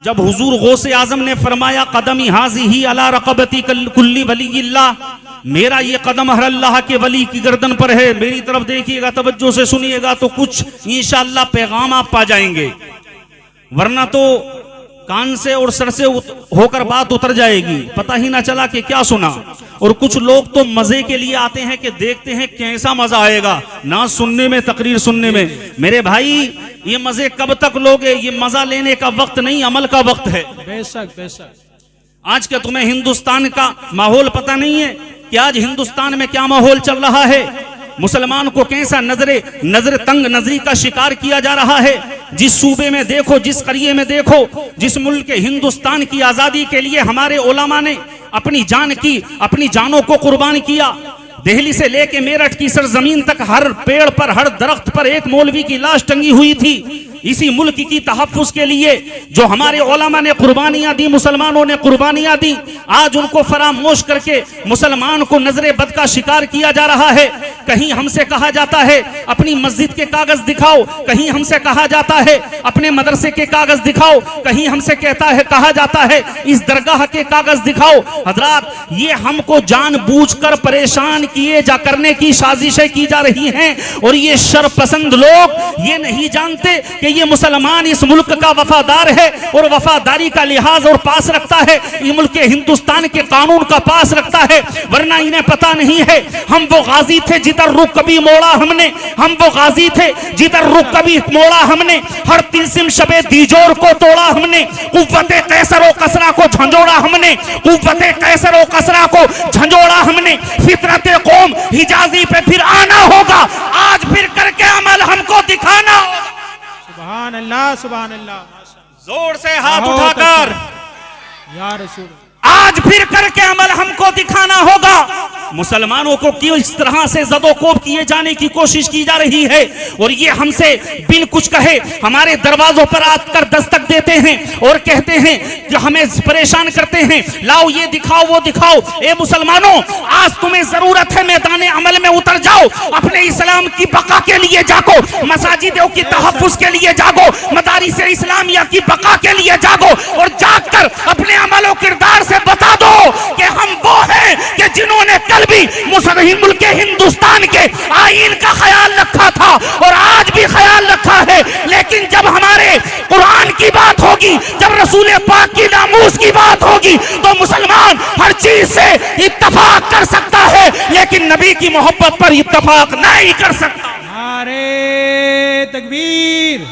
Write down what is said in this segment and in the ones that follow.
जब हुजूर गौसे आजम ने फरमाया कदमी हाज़िही अला रक़बती कुल्ली वलीयिल्लाह, मेरा ये कदम हर अल्लाह के वली की गर्दन पर है, मेरी तरफ देखिएगा, तवज्जो से सुनिएगा तो कुछ इंशाअल्लाह पैगाम आप पा जाएंगे, वरना तो कान से और सर से होकर बात उतर जाएगी, पता ही ना चला कि क्या सुना। और कुछ लोग तो मजे के लिए आते हैं कि देखते हैं कैसा मजा आएगा ना सुनने में, तकरीर सुनने में। मेरे भाई ये मजे कब तक लोगे? ये मजा लेने का वक्त नहीं, अमल का वक्त है। बेशक बेशक। आज क्या तुम्हें हिंदुस्तान का माहौल पता नहीं है कि आज हिंदुस्तान में क्या माहौल चल रहा है? मुसलमान को कैसा नजर तंग नजरी का शिकार किया जा रहा है। जिस सूबे में देखो, जिस करिए में देखो, जिस मुल्क के हिंदुस्तान की आजादी के लिए हमारे उलमा ने अपनी जानों को कुर्बान किया। दिल्ली से लेके मेरठ की सरजमीन तक हर पेड़ पर, हर दरख्त पर एक मौलवी की लाश टंगी हुई थी। इसी मुल्क की तहफ्फुज के लिए जो हमारे उलमा ने कुर्बानियां दी, मुसलमानों ने कुर्बानियां दी, आज उनको फरामोश करके मुसलमान को नजरे बद का शिकार किया जा रहा है। कहीं हमसे कहा जाता है अपनी मस्जिद के कागज दिखाओ, कहीं हमसे कहा जाता है अपने मदरसे के कागज दिखाओ, कहीं हमसे कहा जाता है इस दरगाह के कागज दिखाओ। हजरात, ये हमको जानबूझकर परेशान किए जा करने की साजिशें की जा रही हैं। और ये शरपसंद लोग ये नहीं जानते कि ये मुसलमान इस मुल्क का वफादार है और वफादारी का लिहाज और पास रखता है, ये मुल्क के हिंदुस्तान के कानून का पास रखता है। वरना इन्हें पता नहीं है हम वो गाजी थे जिधर रुख कभी मोड़ा हमने, हम वो गाजी थे जिधर रुख कभी मोड़ा हमने, हर तिलसिम शबे दीजोर को तोड़ा हमने, कुव्वते कैसर व कसरा को झंझोड़ा हमने, कुव्वते कैसर व कसरा को झंझोड़ा हमने। फितरते कौम हिजाजी पे फिर आना होगा, आज फिर करके अमल हमको दिखाना होगा। सुभान अल्लाह, सुभान अल्लाह। जोर से हाथ उठाकर या रसूल, आज फिर करके अमल हमको दिखाना होगा। मुसलमानों को क्यों इस तरह से ज़दोकोब किए जाने की कोशिश की जा रही है? और ये हमसे बिन कुछ कहे हमारे दरवाजों पर आकर दस्तक देते हैं और कहते हैं जो हमें परेशान करते हैं, लाओ ये दिखाओ वो दिखाओ। ए मुसलमानों, आज तुम्हें जरूरत है मैदान अमल में उतर जाओ, अपने इस्लाम की बका के लिए जागो, मसाजिदों की तहफ्फुज़ के लिए जागो, मदारिस इस्लामिया की बका के लिए जागो और जागकर अपने अमल और किरदार से बता दो कि हम वो हैं कि जिन्होंने कल भी मुसलमान मुल्क के हिंदुस्तान के आईन का ख्याल रखा था और आज भी ख्याल रखा है। लेकिन जब हमारे कुरान की बात होगी, जब रसूल पाक की नामूस की बात होगी, तो मुसलमान हर चीज से इत्तफाक कर सकता है, लेकिन नबी की मोहब्बत पर इत्तफाक नहीं कर सकता। नारे तकबीर,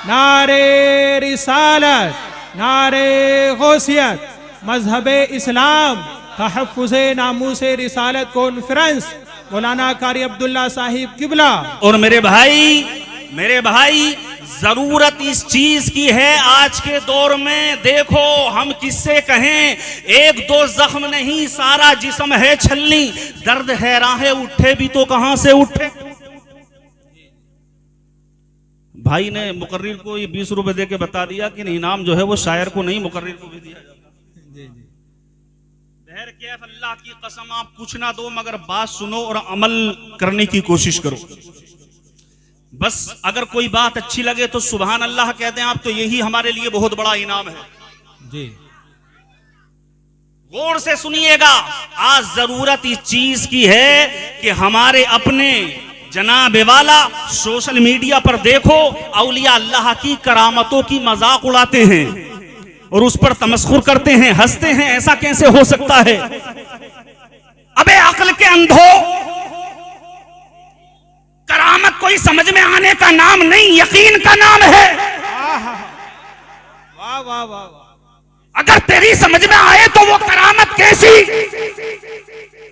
नारे रिसालत, नारे गौसियत, मजहबे इस्लाम, तहफ्फुज़े नामूसे रिसालत कॉन्फ्रेंस, मौलाना कारी अब्दुल्ला साहिब किबला। और मेरे भाई जरूरत इस चीज की है आज के दौर में। देखो हम किससे कहें, एक दो जख्म नहीं सारा जिस्म है छलनी, दर्द है राहें उठे भी तो कहां से उठे। भाई ने मुकर्रिर को ये 20 रुपए दे के बता दिया कि इनाम जो है वो शायर को नहीं मुकर्रिर को भी दिया जाता। बहर कैफ अल्लाह की कसम, आप कुछ ना दो मगर बात सुनो और अमल करने की कोशिश करो। बस अगर कोई बात अच्छी लगे तो सुभान अल्लाह कहते हैं आप, तो यही हमारे लिए बहुत बड़ा इनाम है जी। गौर से सुनिएगा, आज जरूरत इस चीज की है कि हमारे अपने जनाब वाला सोशल मीडिया पर देखो औलिया अल्लाह की करामतों की मजाक उड़ाते हैं और उस पर तमस्खुर करते हैं, हंसते हैं। ऐसा कैसे हो सकता है? अबे अक्ल के अंधो, करामत कोई समझ में आने का नाम नहीं, यकीन का नाम है। वाह वाह वाह। अगर तेरी समझ में आए तो वो करामत कैसी?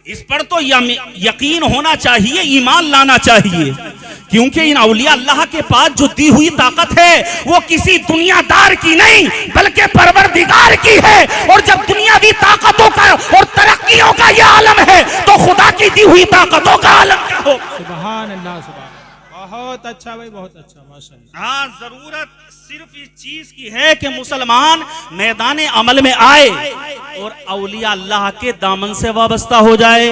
इस पर तो यकीन होना चाहिए, ईमान लाना चाहिए, क्योंकि इन औलिया अल्लाह के पास जो दी हुई ताकत है वो किसी दुनियादार की नहीं बल्कि परवरदिगार की है। और जब दुनियावी ताकतों का और तरक्कियों का ये आलम है तो खुदा की दी हुई ताकतों का आलम क्या हो। सुभान अल्लाह, सुभान। बहुत अच्छा भाई, बहुत अच्छा, माशाअल्लाह। हाँ, जरूरत सिर्फ इस चीज की है कि मुसलमान मैदान अमल में आए और औलिया अल्लाह के दामन से वाबस्ता हो जाए,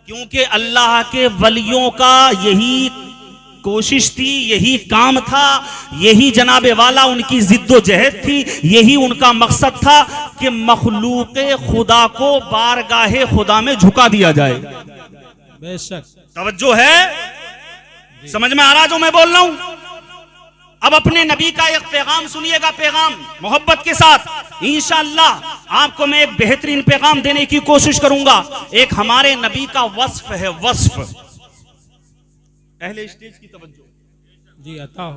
क्योंकि अल्लाह के वलियों का यही कोशिश थी, यही काम था, यही जनाबे वाला उनकी जिद्दोजहद थी, यही उनका मकसद था कि मखलूक खुदा को बारगाहे खुदा में झुका दिया जाए। बेशक। तवज्जो है, समझ में आ रहा जो मैं बोल रहा हूं? अब अपने नबी का एक पैगाम सुनिएगा, पैगाम मोहब्बत के साथ। इंशाअल्लाह आपको मैं एक बेहतरीन पैगाम देने की कोशिश करूंगा। एक हमारे नबी का वस्फ है, वस्फ। पहले स्टेज की तवज्जो। जी अता हो।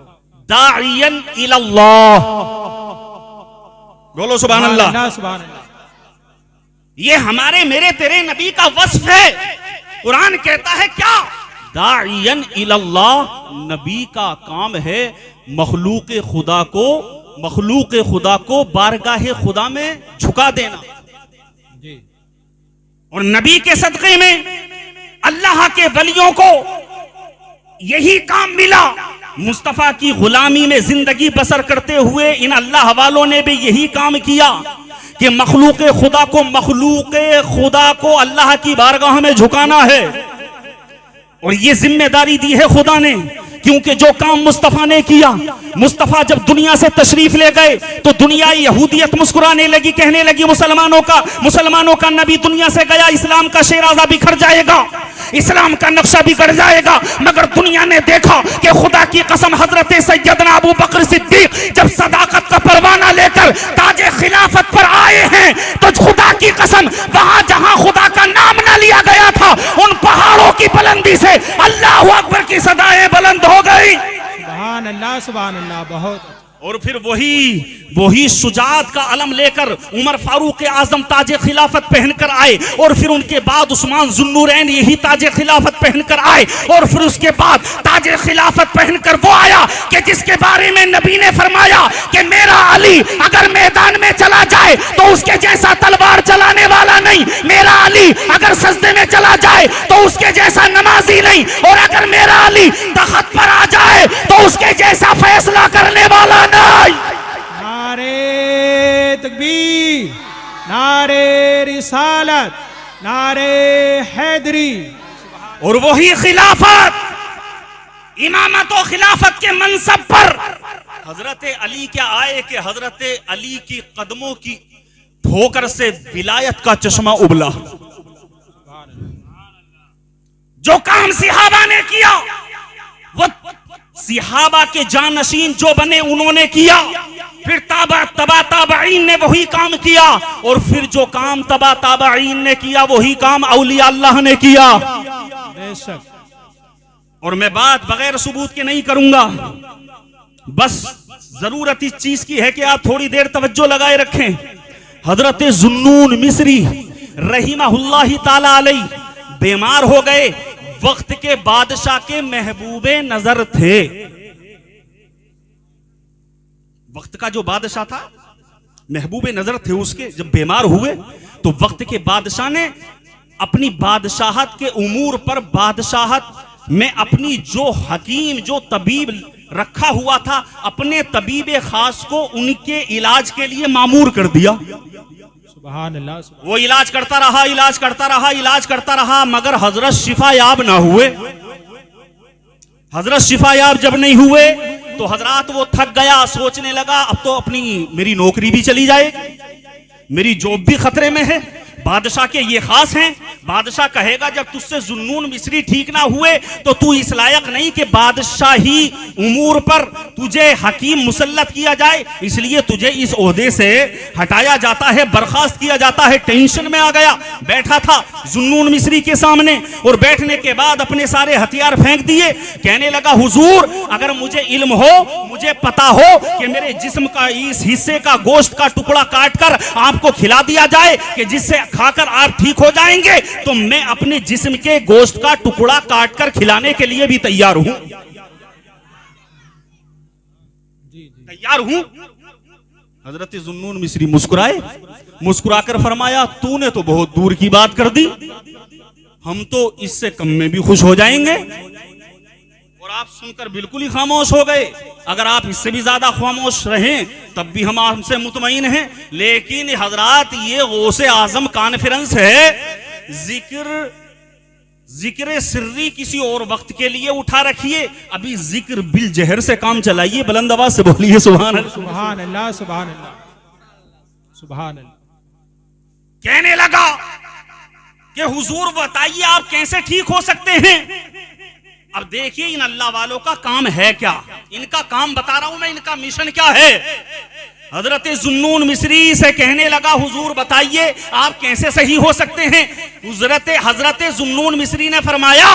दाइयन इलल्लाह, बोलो सुभान अल्लाह। सुभान अल्लाह। ये हमारे मेरे तेरे नबी का वस्फ है। कुरान कहता है क्या? दाइयन इलल्लाह, नबी का काम है मखलूक खुदा को बारगाहे खुदा में झुका देना। जी। और नबी के सदक़े में अल्लाह के वलियों को यही काम मिला। मुस्तफा की गुलामी में जिंदगी बसर करते हुए इन अल्लाह वालों ने भी यही काम किया कि मखलूक खुदा को अल्लाह की बारगाह में झुकाना है। और ये जिम्मेदारी दी है खुदा ने, क्योंकि जो काम मुस्तफा ने किया, मुस्तफा जब दुनिया से तशरीफ ले गए तो दुनिया यहूदियत मुस्कुराने लगी, कहने लगी मुसलमानों का नबी दुनिया से गया, इस्लाम का शेराजा बिखर जाएगा, इस्लाम का नक्शा बिगड़ जाएगा। मगर दुनिया ने देखा कि खुदा की कसम हजरत सैयदना अबू बकर सिद्दीक जब सदाकत का परवाना लेकर ताजे खिलाफत पर आए हैं तो खुदा की कसम वहां जहां खुदा का नाम न लिया गया था उन पहाड़ों की बुलंदी से अल्लाह अकबर की सदाएं बुलंद हो गई। सुभान अल्लाह, सुभान अल्लाह। बहुत। और फिर वही शुजात का अलम लेकर उमर फारूक आजम ताजे खिलाफत पहनकर आए, और फिर उनके बाद उस्मान जुन्नूरैन यही ताजे खिलाफत पहनकर आए, और फिर उसके बाद ताजे खिलाफत पहनकर वो आया कि जिसके बारे में नबी ने फरमाया कि मेरा अली अगर मैदान में चला जाए तो उसके जैसा तलवार चलाने वाला नहीं, मेरा अली अगर सजदे में चला जाए तो उसके जैसा नमाजी नहीं, और अगर मेरा अली तख्त पर आ जाए तो उसके जैसा फैसला करने वाला नहीं। नारे तकबीर, नारे रिसालत, नारे हैदरी। और वही खिलाफत, इमामत और खिलाफत के मनसब पर हजरत अली क्या आए कि हजरत अली की कदमों की ठोकर से विलायत का चश्मा उबला। जो काम सिहाबा ने किया वो सिहाबा के जानशीन जो बने उन्होंने किया, फिर तबा ताबईन ने वही काम किया, और फिर जो काम तबा ताबईन ने किया वही काम औलिया अल्लाह ने किया। बेशक। और मैं बात बगैर सबूत के नहीं करूंगा, बस जरूरत इस चीज की है कि आप थोड़ी देर तवज्जो लगाए रखें। हजरत जुन्नून मिस्री रहीमहुल्लाह ताला अलैह बीमार हो गए, वक्त के बादशाह के महबूबे नजर थे। वक्त का जो बादशाह था महबूबे नजर थे उसके, जब बीमार हुए तो वक्त के बादशाह ने अपनी बादशाहत के उमूर पर बादशाहत में अपनी जो हकीम जो तबीब रखा हुआ था अपने तबीब खास को उनके इलाज के लिए मामूर कर दिया। सुभान अल्लाह। वो इलाज करता रहा मगर हजरत शिफायाब ना हुए। हजरत शिफायाब जब नहीं हुए तो हजरत वो थक गया, सोचने लगा अब तो मेरी नौकरी भी चली जाएगी, मेरी जॉब भी खतरे में है। बादशाह के ये खास हैं, बादशाह कहेगा जब तुझसे जुन्नून मिस्री ठीक ना हुए तो तू इस लायक नहीं कि बादशाही उमूर पर तुझे हकीम मुसल्लत किया जाए, इसलिए तुझे इस ओहदे से हटाया जाता है, बर्खास्त किया जाता है। टेंशन में आ गया, बैठा था जुन्नून मिस्री के सामने, और बैठने के बाद अपने सारे हथियार फेंक दिए। कहने लगा हुजूर अगर मुझे इल्म हो, मुझे पता हो कि मेरे जिस्म का इस हिस्से का गोश्त का टुकड़ा काट कर आपको खिला दिया जाए कि जिससे खाकर आप ठीक हो जाएंगे, तो मैं अपने जिस्म के गोश्त का टुकड़ा काटकर खिलाने के लिए भी तैयार हूं, तैयार हूं। हजरत जुन्नून मिस्री मुस्कुराए, मुस्कुराकर फरमाया तूने तो बहुत दूर की बात कर दी, हम तो इससे कम में भी खुश हो जाएंगे। और आप सुनकर बिल्कुल ही खामोश हो गए। अगर आप इससे भी ज्यादा खामोश रहें तब भी हम आपसे मुतमईन हैं, लेकिन हजरात ये गौसे आजम कॉन्फ्रेंस है, जिक्र जिक्र सिर्री किसी और वक्त के लिए उठा रखिए, अभी जिक्र बिल जहर से काम चलाइए। बुलंद आवाज से बोलिए सुभान अल्लाह। सुभान अल्लाह, सुभान अल्लाह, सुभान अल्लाह। कहने लगा कि हुजूर बताइए आप कैसे ठीक हो सकते हैं। अब देखिए इन अल्लाह वालों का काम है क्या, इनका काम बता रहा हूं मैं, इनका मिशन क्या है। हजरत जुन्नून मिस्री से कहने लगा हुजूर बताइए आप कैसे सही हो सकते हैं। हजरत जुन्नून मिस्री ने फरमाया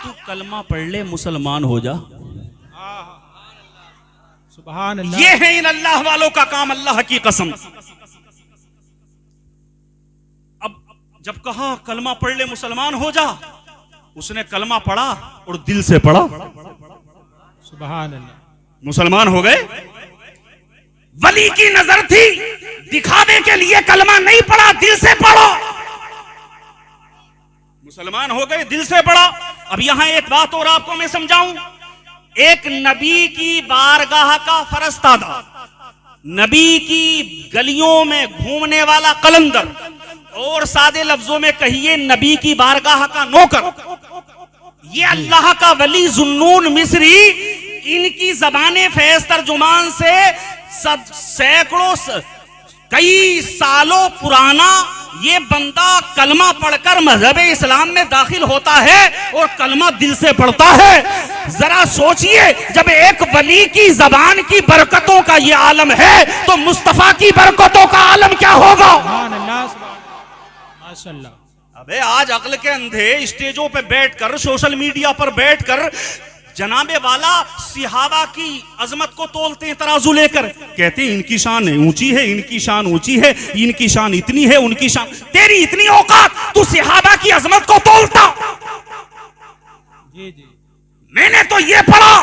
तू कलमा पढ़ ले मुसलमान हो जा। सुभान अल्लाह। ये है इन अल्लाह वालों का काम, अल्लाह की कसम। अब जब कहा कलमा पढ़ ले मुसलमान हो जा, उसने कलमा पढ़ा और दिल से पढ़ा, सुभान अल्लाह, मुसलमान हो गए। वली की नजर थी, दिखावे के लिए कलमा नहीं पढ़ा, दिल से पढ़ा, मुसलमान हो गए, दिल से पढ़ा। अब यहां एक बात और आपको मैं समझाऊं, एक नबी की बारगाह का फरिश्ता, नबी की गलियों में घूमने वाला कलंदर, और सादे लफ्जों में कहिए नबी की बारगाह का नौकर, ये अल्लाह का वली जुन्नून मिस्री, इनकी जबाने फैज तर्जुमान से सैकड़ों कई सालों पुराना ये बंदा कलमा पढ़कर मजहब इस्लाम में दाखिल होता है और कलमा दिल से पढ़ता है। जरा सोचिए, जब एक वली की जबान की बरकतों का ये आलम है तो मुस्तफा की बरकतों का आलम क्या होगा। माशाअल्लाह। अबे आज अक्ल के अंधे स्टेजों पे बैठकर, सोशल मीडिया पर बैठकर जनाबे वाला सिहाबा की अजमत को तोलते हैं तराजू लेकर, कहते हैं इनकी शान ऊंची है, इनकी शान ऊंची है, इनकी शान इतनी है, उनकी शान। तेरी इतनी औकात, तू सिहाबा की अजमत को तोलता। जी जी। मैंने तो ये पढ़ा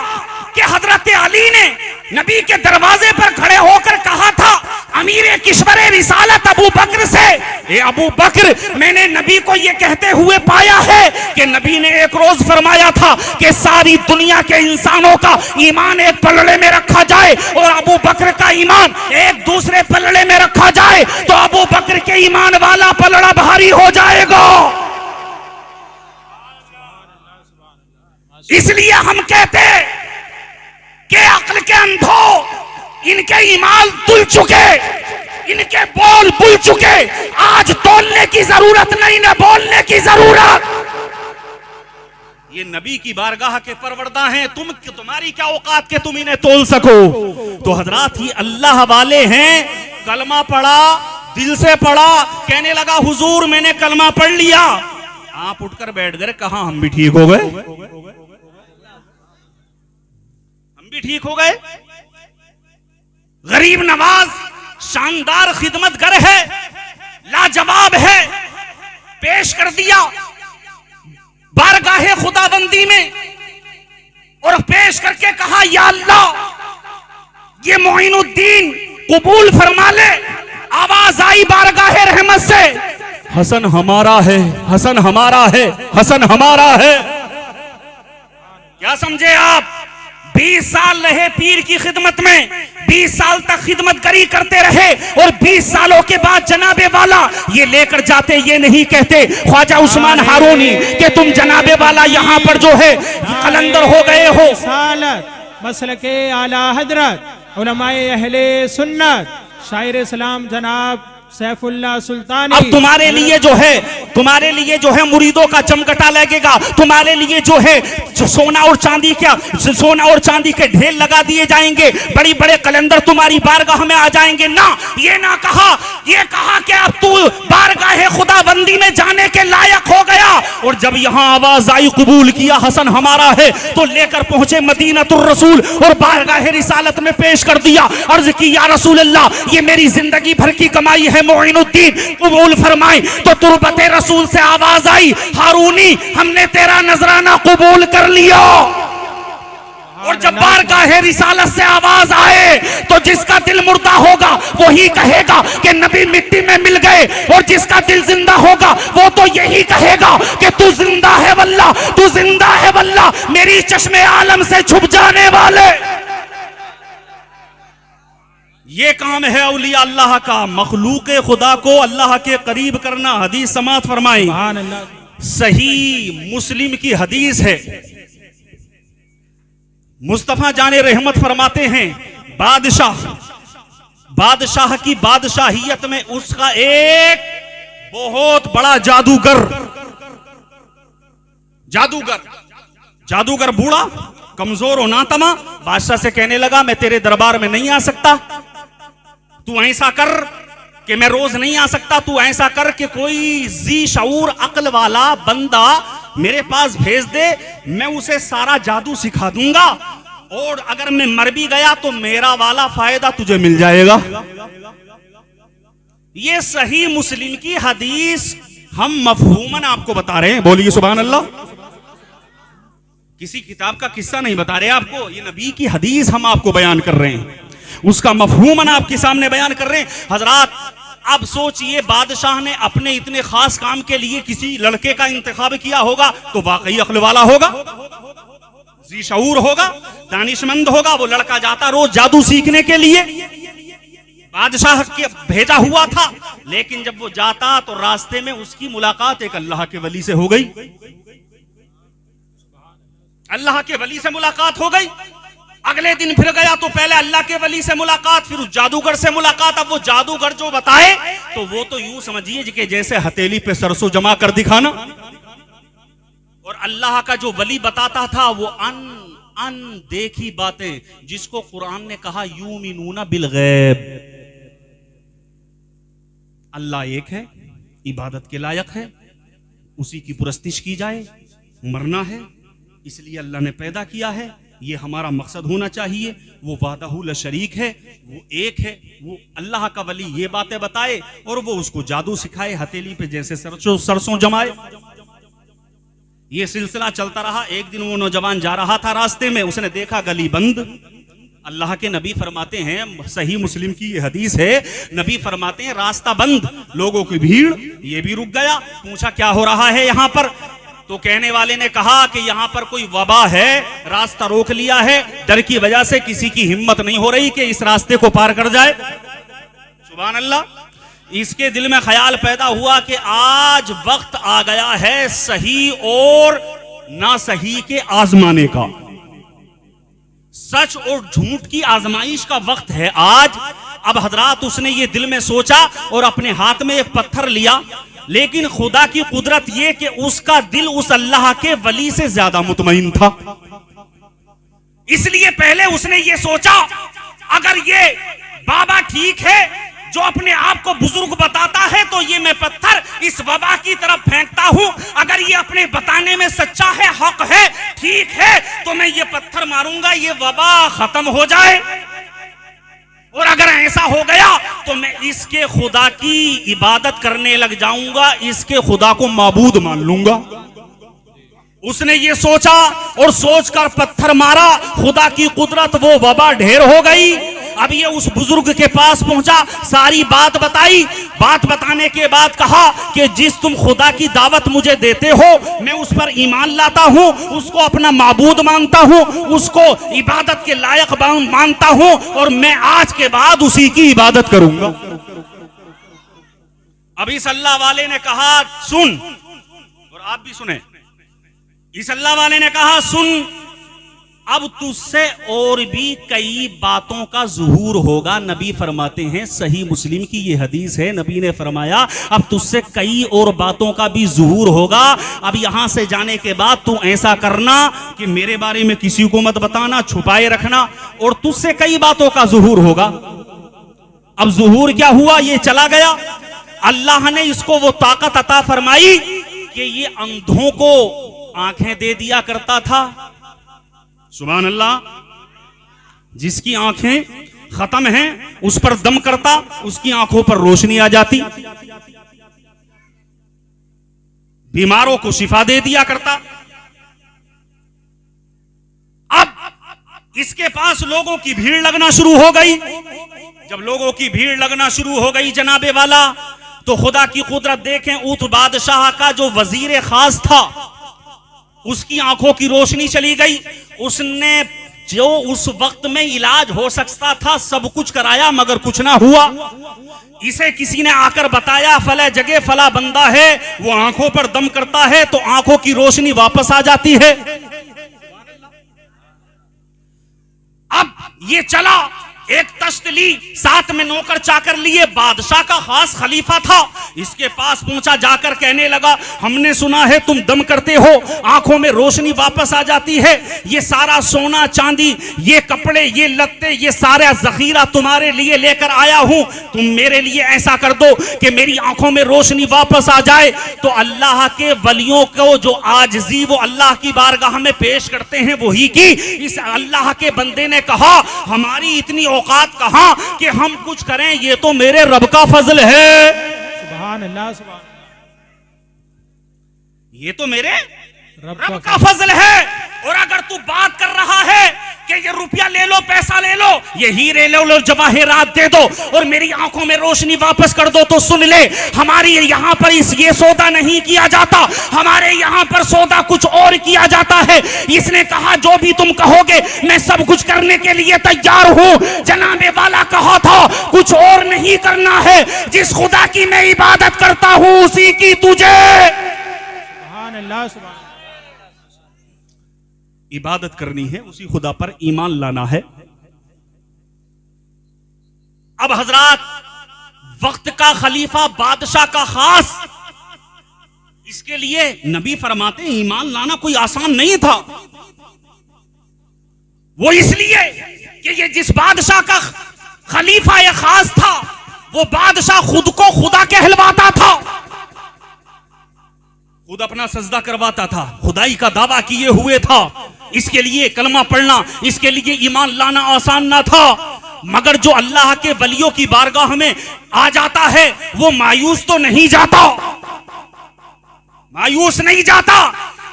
कि हजरत अली ने नबी के दरवाजे पर खड़े होकर कहा था अमीर किश्वरे रिसालत अबू बकर से, ए अबू बकर, मैंने नबी को ये कहते हुए पाया है कि नबी ने एक रोज फरमाया था कि सारी दुनिया के इंसानों का ईमान एक पलड़े में रखा जाए और अबू बकर का ईमान एक दूसरे पलड़े में रखा जाए तो अबू बकर के ईमान वाला पलड़ा भारी हो जाएगा। इसलिए हम कहते कि अक्ल के अंधों, इनके ईमान तुल चुके, इनके बोल बुल चुके, आज तोलने की जरूरत नहीं, न बोलने की जरूरत। ये नबी की बारगाह के परवरदा हैं, तुम्हारी क्या औकात के तुम इन्हें तोल सको। तो हजरात ही अल्लाह वाले हैं, कलमा पढ़ा, दिल से पढ़ा, कहने लगा हुजूर मैंने कलमा पढ़ लिया। आप उठकर बैठ गए, कहा हम भी ठीक हो गए, ठीक हो गए। गरीब नवाज शानदार खिदमतगर है, लाजवाब है, पेश कर दिया बारगाहे खुदाबंदी में और पेश करके कहा या अल्लाह ये मोइनुद्दीन कबूल फरमा ले। आवाज आई बारगाहे रहमत से, हसन हमारा है, हसन हमारा है, हसन हमारा है। क्या समझे आप? 20 साल रहे पीर की खिदमत में, 20 साल तक खिदमत करी करते रहे और 20 सालों के बाद जनाबे वाला ये लेकर जाते, ये नहीं कहते ख्वाजा उस्मान हारूनी कि तुम जनाबे वाला यहाँ पर जो है कलंदर हो गए हो। मसलके आला हजरत उलमाए अहले सुन्नत शायर इस्लाम जनाब सैफुल्लाह सुल्तानी। अब तुम्हारे लिए जो है, तुम्हारे लिए जो है मुरीदों का चमकटा लगेगा, तुम्हारे लिए जो है सोना और चांदी, क्या सोना और चांदी के ढेर लगा दिए जाएंगे, बड़ी बड़े कलंदर तुम्हारी बारगाह में आ जाएंगे। ना, ये ना कहा, ये कहा कि अब तू बारगाह खुदाबंदी में जाने के लायक हो गया। और जब यहाँ आवाज आई कबूल किया, हसन हमारा है, तो लेकर पहुंचे मदीनतुर रसूल और बारगाह रिसालत में पेश कर दिया। अर्ज की या रसूल अल्लाह, ये मेरी जिंदगी भर की कमाई है, मोइनुद्दीन कबूल फरमाए। तो तुरबते रसूल से आवाज आई, हारूनी हमने तेरा नजराना कबूल कर लिया। और जब बारगाह रिसालत से आवाज आए तो जिसका दिल मुर्दा होगा वही कहेगा कि नबी मिट्टी में मिल गए, और जिसका दिल जिंदा होगा वो तो यही कहेगा कि तू जिंदा है वल्लाह, तू जिंदा है वल्लाह, मेरी चश्मे आलम से छुप जाने वाले। ये काम है औलिया अल्लाह का, मखलूक खुदा को अल्लाह के करीब करना। हदीस समात फरमाई, सही मुस्लिम की हदीस है। मुस्तफा जाने रहमत फरमाते हैं, बादशाह की बादशाहियत में उसका एक बहुत बड़ा जादूगर बूढ़ा कमजोर और नातमा बादशाह से कहने लगा, मैं तेरे दरबार में नहीं आ सकता, तू ऐसा कर कि मैं रोज नहीं आ सकता, तू ऐसा कर कि कोई जी शऊर अक्ल वाला बंदा मेरे पास भेज दे, मैं उसे सारा जादू सिखा दूंगा और अगर मैं मर भी गया तो मेरा वाला फायदा तुझे मिल जाएगा। ये सही मुस्लिम की हदीस हम मफहूमन आपको बता रहे हैं, बोलिए सुभान अल्लाह। किसी किताब का किस्सा नहीं बता रहे आपको, ये नबी की हदीस हम आपको बयान कर रहे हैं, उसका मफहूमन आपके सामने बयान कर रहे हैं। हजरात, अब सोचिए, बादशाह ने अपने इतने खास काम के लिए किसी लड़के का इंतखाब किया होगा तो वाकई अक्ल वाला होगा, जी शऊर होगा, दानिशमंद होगा। वो लड़का जाता रोज जादू सीखने के लिए, बादशाह के भेजा हुआ था, लेकिन जब वो जाता तो रास्ते में उसकी मुलाकात एक अल्लाह के वली से हो गई, अल्लाह के वली से मुलाकात हो गई। अगले दिन फिर गया तो पहले अल्लाह के वली से मुलाकात, फिर उस जादूगर से मुलाकात। अब वो जादूगर जो बताए तो वो तो यूं समझिए कि जैसे हथेली पे सरसों जमा कर दिखाना, और अल्लाह का जो वली बताता था वो अनदेखी बातें, जिसको कुरान ने कहा यूमिनूना बिल गैब, अल्लाह एक है, इबादत के लायक है, उसी की पुरस्तिश की जाए, मरना है इसलिए अल्लाह ने पैदा किया है, ये हमारा मकसद होना चाहिए। वो वादहू ला शरीक है, वो एक है, वो अल्लाह का वली ये बातें बताए और वो उसको जादू सिखाए, हथेली पे जैसे सरसों जमाए। ये सिलसिला चलता रहा। एक दिन वो नौजवान जा रहा था, रास्ते में उसने देखा गली बंद। अल्लाह के नबी फरमाते हैं, सही मुस्लिम की ये हदीस है, नबी फरमाते हैं रास्ता बंद, लोगों की भीड़, ये भी रुक गया। पूछा क्या हो रहा है यहाँ पर, तो कहने वाले ने कहा कि यहाँ पर कोई वबा है, रास्ता रोक लिया है, डर की वजह से किसी की हिम्मत नहीं हो रही कि इस रास्ते को पार कर जाए। सुभान अल्लाह। इसके दिल में ख्याल पैदा हुआ कि आज वक्त आ गया है सही और ना सही के आजमाने का, सच और झूठ की आजमाइश का वक्त है आज। अब हजरात, उसने ये दिल में सोचा और अपने हाथ में एक पत्थर लिया, लेकिन खुदा की कुदरत यह कि उसका दिल उस अल्लाह के वली से ज्यादा मुतमईन था। इसलिए पहले उसने ये सोचा, अगर ये बाबा ठीक है जो अपने आप को बुजुर्ग बताता है, तो ये मैं पत्थर इस वबा की तरफ फेंकता हूं। अगर ये अपने बताने में सच्चा है, हक है, ठीक है, तो मैं ये पत्थर मारूंगा, ये वबा खत्म हो जाए। और अगर ऐसा हो गया तो मैं इसके खुदा की इबादत करने लग जाऊंगा, इसके खुदा को माबूद मान लूंगा। उसने ये सोचा और सोचकर पत्थर मारा, खुदा की कुदरत, वो वबा ढेर हो गई। अब ये उस बुजुर्ग के पास पहुंचा, सारी बात बताई। बात बताने के बाद कहा कि जिस तुम खुदा की दावत मुझे देते हो, मैं उस पर ईमान लाता हूं, उसको अपना माबूद मानता हूं, उसको इबादत के लायक मानता हूं, और मैं आज के बाद उसी की इबादत करूंगा। अब इस अल्लाह वाले ने कहा सुन, और आप भी सुने। इस अल्लाह वाले ने कहा सुन, अब तुझसे और भी कई बातों का ज़ुहूर होगा। नबी फरमाते हैं, सही मुस्लिम की ये हदीस है, नबी ने फरमाया अब तुझसे कई और बातों का भी ज़ुहूर होगा। अब यहां से जाने के बाद तू ऐसा करना कि मेरे बारे में किसी को मत बताना, छुपाए रखना, और तुझसे कई बातों का ज़ुहूर होगा। अब ज़ुहूर क्या हुआ, ये चला गया। अल्लाह ने इसको वो ताकत अता फरमाई कि ये अंधों को आंखें दे दिया करता था। सुभान अल्लाह। जिसकी आंखें खत्म हैं उस पर दम करता, उसकी आंखों पर रोशनी आ जाती। बीमारों को शिफा दे दिया करता। अब इसके पास लोगों की भीड़ लगना शुरू हो गई। जब लोगों की भीड़ लगना शुरू हो गई जनाबे वाला, तो खुदा की कुदरत देखें, उत बादशाह का जो वजीर खास था उसकी आंखों की रोशनी चली गई। उसने जो उस वक्त में इलाज हो सकता था सब कुछ कराया, मगर कुछ ना हुआ। इसे किसी ने आकर बताया फला जगह फला बंदा है, वो आंखों पर दम करता है तो आंखों की रोशनी वापस आ जाती है। अब ये चला, एक तश्त ली, साथ में नौकर चाकर लिए, बादशाह का खास खलीफा था, इसके पास पहुंचा, जाकर कहने लगा हमने सुना है तुम दम करते हो, आंखों में रोशनी वापस आ जाती है, ये सारा सोना चांदी, ये कपड़े, ये लत्ते, ये सारा जखीरा तुम्हारे लिए लेकर आया हूं, तुम मेरे लिए ऐसा कर दो कि मेरी आंखों में रोशनी वापस आ जाए। तो अल्लाह के वलियों को जो आजिज़ी वो अल्लाह की बारगाह में पेश करते हैं वही की। इस अल्लाह के बंदे ने कहा हमारी इतनी औकात कहां कि हम कुछ करें, ये तो मेरे रब का फजल है, सुभान अल्लाह, सुभान अल्लाह। ये तो मेरे रब का फजल है। और अगर तू बात कर रहा है कि ये रुपया ले लो, पैसा ले लो, ये हीरे ले लो, जवाहरात दे दो और मेरी आंखों में रोशनी वापस कर दो, तो सुन ले, हमारी यहाँ पर ये सौदा नहीं किया जाता, हमारे यहाँ पर सौदा कुछ और किया जाता है। इसने कहा जो भी तुम कहोगे मैं सब कुछ करने के लिए तैयार हूं। जनाबे वाला कहा था कुछ और नहीं करना है, जिस खुदा की मैं इबादत करता हूं उसी की तुझे सुभान अल्लाह, सुभान अल्लाह। इबादत करनी है, उसी खुदा पर ईमान लाना है। अब हजरात वक्त का खलीफा, बादशाह का खास, इसके लिए नबी फरमाते हैं ईमान लाना कोई आसान नहीं था। वो इसलिए कि ये जिस बादशाह का खलीफा या खास था वो बादशाह खुद को खुदा कहलवाता था, खुद अपना सजदा करवाता था, खुदाई का दावा किए हुए था। इसके लिए कलमा पढ़ना, इसके लिए ईमान लाना आसान ना था। मगर जो अल्लाह के वलियों की बारगाह में आ जाता है वो मायूस तो नहीं जाता, मायूस नहीं जाता,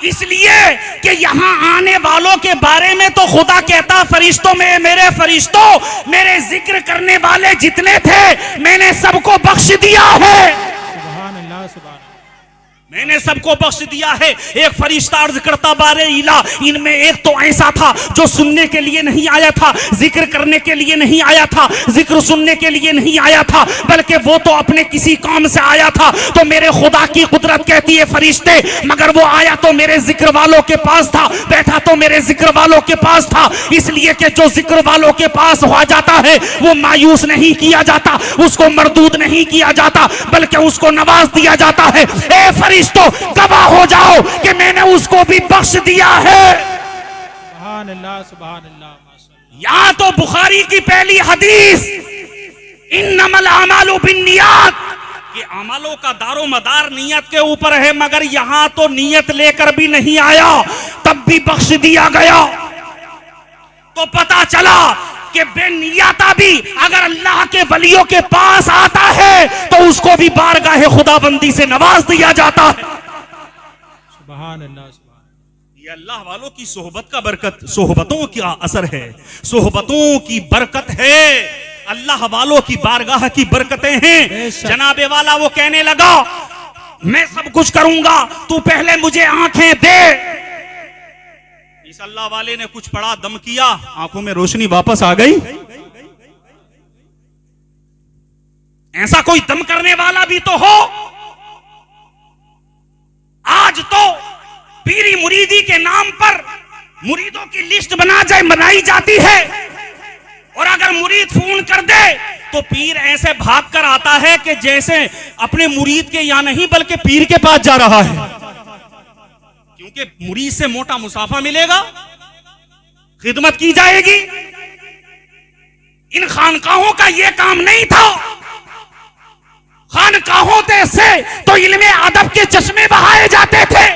इसलिए कि यहां आने वालों के बारे में तो खुदा कहता फरिश्तों में मेरे फरिश्तों, मेरे जिक्र करने वाले जितने थे मैंने सबको बख्श दिया है, सुभान अल्लाह, सुभान अल्लाह। मैंने सबको बख्श दिया है। एक फरिश्ता अर्ज करता बारे इला, इनमें एक तो ऐसा था जो सुनने के लिए नहीं आया था, जिक्र करने के लिए नहीं आया था, जिक्र सुनने के लिए नहीं आया था, बल्कि वो तो अपने किसी काम से आया था। तो मेरे खुदा की कुदरत कहती है फरिश्ते, मगर वो आया तो मेरे जिक्र वालों के पास था, बैठा तो मेरे जिक्र वालों के पास था, इसलिए कि जो जिक्र वालों के पास हो जाता है वो मायूस नहीं किया जाता, उसको मरदूद नहीं किया जाता, बल्कि उसको नवाज दिया जाता है। ए तो गवाह हो जाओ कि मैंने उसको भी बख्श दिया है। सुभान अल्लाह, सुभान अल्लाह, माशाअल्लाह। यहां तो बुखारी की पहली हदीस इन्नमल अमालु बिन्नियात, ये अमलों का दारो मदार नियत के ऊपर है, मगर यहां तो नियत लेकर भी नहीं आया तब भी बख्श दिया गया। तो पता चला कि बेनियता भी अगर अल्लाह के वलियों के पास आता है तो उसको भी बारगाह खुदाबंदी से नवाज दिया जाता है। सुभान अल्लाह, सुभान। ये अल्लाह वालों की सोहबत का बरकत, सोहबतों का असर है, सोहबतों की बरकत है, अल्लाह वालों की बारगाह की बरकतें हैं। जनाबे वाला वो कहने लगा मैं सब कुछ करूंगा, तू पहले मुझे आंखें दे। इस अल्लाह वाले ने कुछ पढ़ा, दम किया, आंखों में रोशनी वापस आ गई। ऐसा कोई दम करने वाला भी तो हो। आज तो पीरी मुरीदी के नाम पर मुरीदों की लिस्ट बनाई जाती है, और अगर मुरीद फोन कर दे तो पीर ऐसे भाग कर आता है कि जैसे अपने मुरीद के यहां नहीं बल्कि पीर के पास जा रहा है, क्योंकि मुरीद से मोटा मुसाफा मिलेगा, खिदमत की जाएगी। इन खानकाहों का यह काम नहीं था। खानकाहों से तो इल्मे अदब के चश्मे बहाए जाते थे,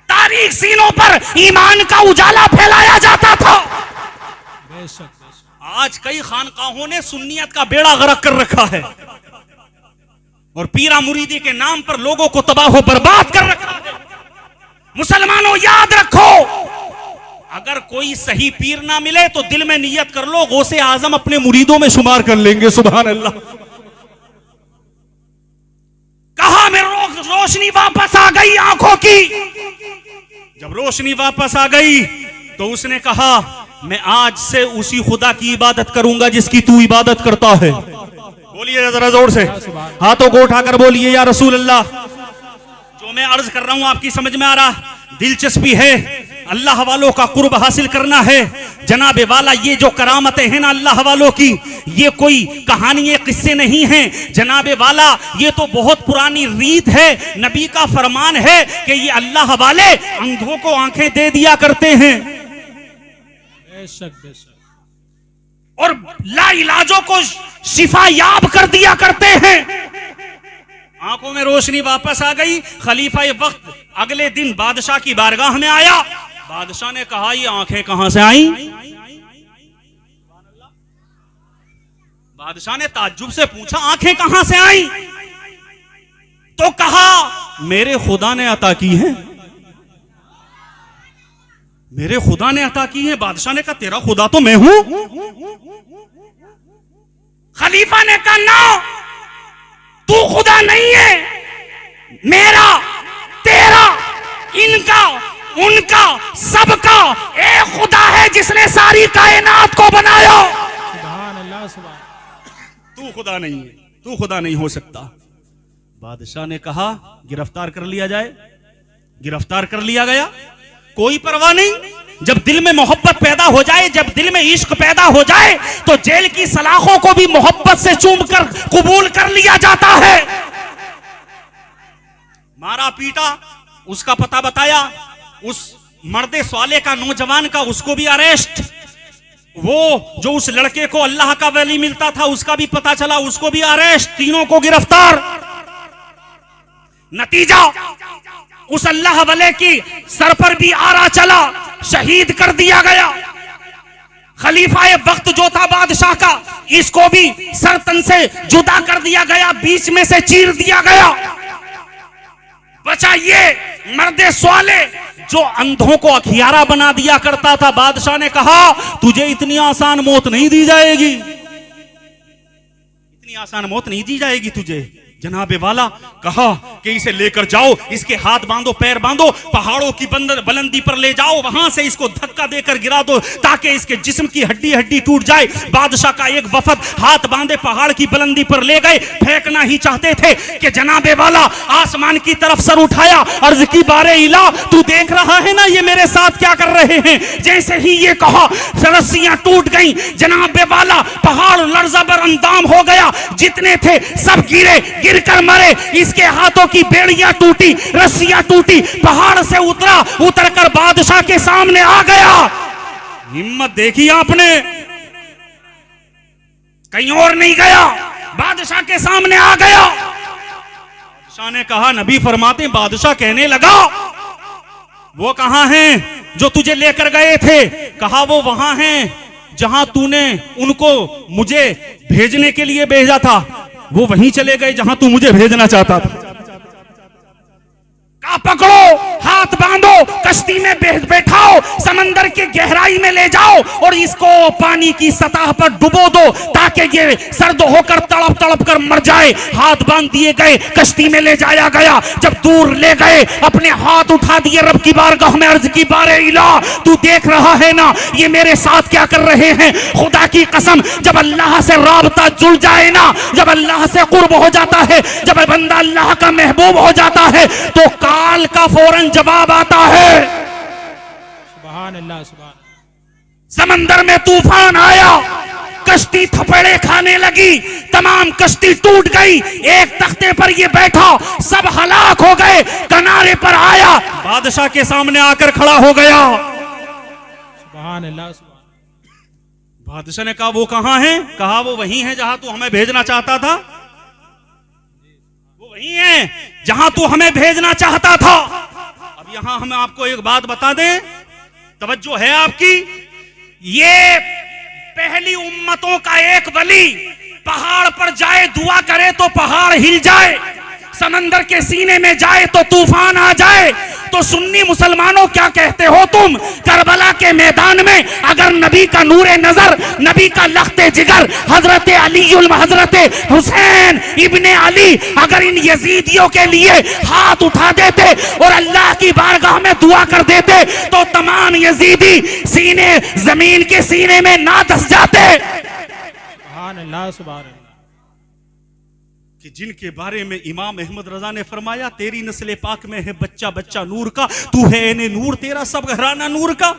तारीख सीनों पर ईमान का उजाला फैलाया जाता था। बेशक, बेशक। आज कई खानकाहों ने सुन्नियत का बेड़ा गर्क कर रखा है और पीरा मुरीदी के नाम पर लोगों को तबाह बर्बाद कर रखा है। मुसलमानों याद रखो, अगर कोई सही पीर ना मिले तो दिल में नियत कर लो गौसे आजम अपने मुरीदों में शुमार कर लेंगे। सुभान अल्लाह। कहा में रोशनी वापस आ गई आंखों की। जब रोशनी वापस आ गई तो उसने कहा मैं आज से उसी खुदा की इबादत करूंगा जिसकी तू इबादत करता है। बोलिए जरा जोर से, हाथों को उठाकर बोलिए या रसूल अल्लाह। जो मैं अर्ज कर रहा हूं आपकी समझ में आ रहा? दिलचस्पी है, अल्लाह वालों का कुर्ब हासिल करना है। जनाबे वाला ये जो करामतें हैं ना अल्लाह वालों की, ये कोई कहानी किस्से नहीं हैं जनाबे वाला, ये तो बहुत पुरानी रीत है। नबी का फरमान है कि ये अल्लाह वाले अंधों को आंखें दे दिया करते हैं बेशक बेशक, और लाइलाजों को शिफा याब कर दिया करते हैं। आंखों में रोशनी वापस आ गई। खलीफा वक्त अगले दिन बादशाह की बारगाह में आया। बादशाह ने कहा ये आंखें कहां से आई? बादशाह ने ताज्जुब से पूछा आंखें कहां से आई? तो कहा मेरे खुदा ने अता की है, मेरे खुदा ने अता की है। बादशाह ने कहा तेरा खुदा तो मैं हूं। खलीफा ने कहा ना, तू खुदा नहीं है, मेरा, तेरा, इनका, उनका, सबका एक खुदा है जिसने सारी कायनात को बनाया। सुभान अल्लाह सुभान। तू खुदा नहीं है, तू खुदा नहीं हो सकता। बादशाह ने कहा गिरफ्तार कर लिया जाए। गिरफ्तार कर लिया गया, कोई परवाह नहीं। जब दिल में मोहब्बत पैदा हो जाए, जब दिल में इश्क पैदा हो जाए, तो जेल की सलाखों को भी मोहब्बत से चूमकर कबूल कर लिया जाता है। मारा पीटा, उसका पता बताया, उस मर्दे स्वाले का, नौजवान का, उसको भी अरेस्ट। वो जो उस लड़के को अल्लाह का वली मिलता था उसका भी पता चला, उसको भी अरेस्ट। तीनों को गिरफ्तार। नतीजा उस अल्लाह वाले की सर पर भी आरा चला, शहीद कर दिया गया। खलीफा वक्त जो था बादशाह का, इसको भी सर तन से जुदा कर दिया गया, बीच में से चीर दिया गया। बचा ये मर्दे स्वाले जो अंधों को अखियारा बना दिया करता था। बादशाह ने कहा तुझे इतनी आसान मौत नहीं दी जाएगी, इतनी आसान मौत नहीं दी जाएगी तुझे। जनाबे वाला कहा कि इसे लेकर जाओ, इसके हाथ बांधो, पैर बांधो, पहाड़ों की बुलंदी पर ले जाओ, वहां से इसको धक्का देकर गिरा दो ताकि इसके जिस्म की हड्डी हड्डी टूट जाए। बादशाह का एक वफद हाथ बांधे पहाड़ की बुलंदी पर ले गए। फेंकना ही चाहते थे कि जनाबे वाला आसमान की तरफ सर उठाया, अर्ज की बारे इला, तू देख रहा है ना ये मेरे साथ क्या कर रहे हैं। जैसे ही ये कहा रस्सियां टूट गई। जनाबे वाला पहाड़ लर्जा बर अंदाम हो गया। जितने थे सब गिरे, गिरकर मरे। इसके हाथों की बेड़ियां टूटी, रस्सियां टूटी, पहाड़ से उतरा, उतरकर बादशाह के सामने आ गया। हिम्मत देखी आपने, कहीं और नहीं गया, बादशाह के सामने आ गया। बादशाह ने कहा, नबी फरमाते, बादशाह कहने लगा वो कहां हैं जो तुझे लेकर गए थे? कहा वो वहां हैं जहां तूने उनको मुझे भेजने के लिए भेजा था। वो वहीं चले गए जहां तू मुझे भेजना चाहता था। का पकड़ो, हाथ बांधो, कश्ती में बैठाओ, समंदर की गहराई में ले जाओ और इसको पानी की सतह पर डुबो दो ताकि ये सर्द होकर तड़प तड़प कर मर जाए। हाथ बांध दिए गए, कश्ती में ले जाया गया। जब दूर ले गए, अपने हाथ उठा दिए, रब की बारगाह में अर्ज की, बारे इला, तू देख रहा है ना ये मेरे साथ क्या कर रहे हैं? खुदा की कसम, जब अल्लाह से राबता जुड़ जाए ना, जब अल्लाह से कुर्ब हो जाता है, जब बंदा अल्लाह का महबूब हो जाता है, तो काल का फौरन जवाब आता है। सुभान अल्लाह सुभान। समंदर में तूफान आया, कश्ती थपेड़े खाने लगी, तमाम कश्ती टूट गई। एक तख्ते पर ये बैठा, सब हलाक हो गए। किनारे पर आया, बादशाह के सामने आकर खड़ा हो गया। सुभान अल्लाह सुभान। बादशाह ने कहा वो कहां है? कहा वो वही है जहां तू हमें भेजना चाहता था। वो वही है जहां तू हमें भेजना चाहता था। अब यहां हम आपको एक बात बता दें, तवज्जो है आपकी। ये पहली उम्मतों का एक वली पहाड़ पर जाए, दुआ करे तो पहाड़ हिल जाए, समंदर के सीने में जाए तो तूफान आ जाए। तो सुन्नी मुसलमानों क्या कहते हो तुम? करबला के मैदान में अगर नबी का नूरे नजर, नबी का लख्ते जिगर, हजरत अली, हजरत हुसैन इब्ने अली अगर इन यजीदियों के लिए हाथ उठा देते और अल्लाह की बारगाह में दुआ कर देते तो तमाम यजीदी सीने, जमीन के सीने में ना धस जाते। सुभान अल्लाह सुभान अल्लाह। कि जिनके बारे में इमाम अहमद रजा ने फरमाया, तेरी नस्ल पाक में है बच्चा बच्चा नूर का, तू है एने नूर, तेरा सब घराना नूर का।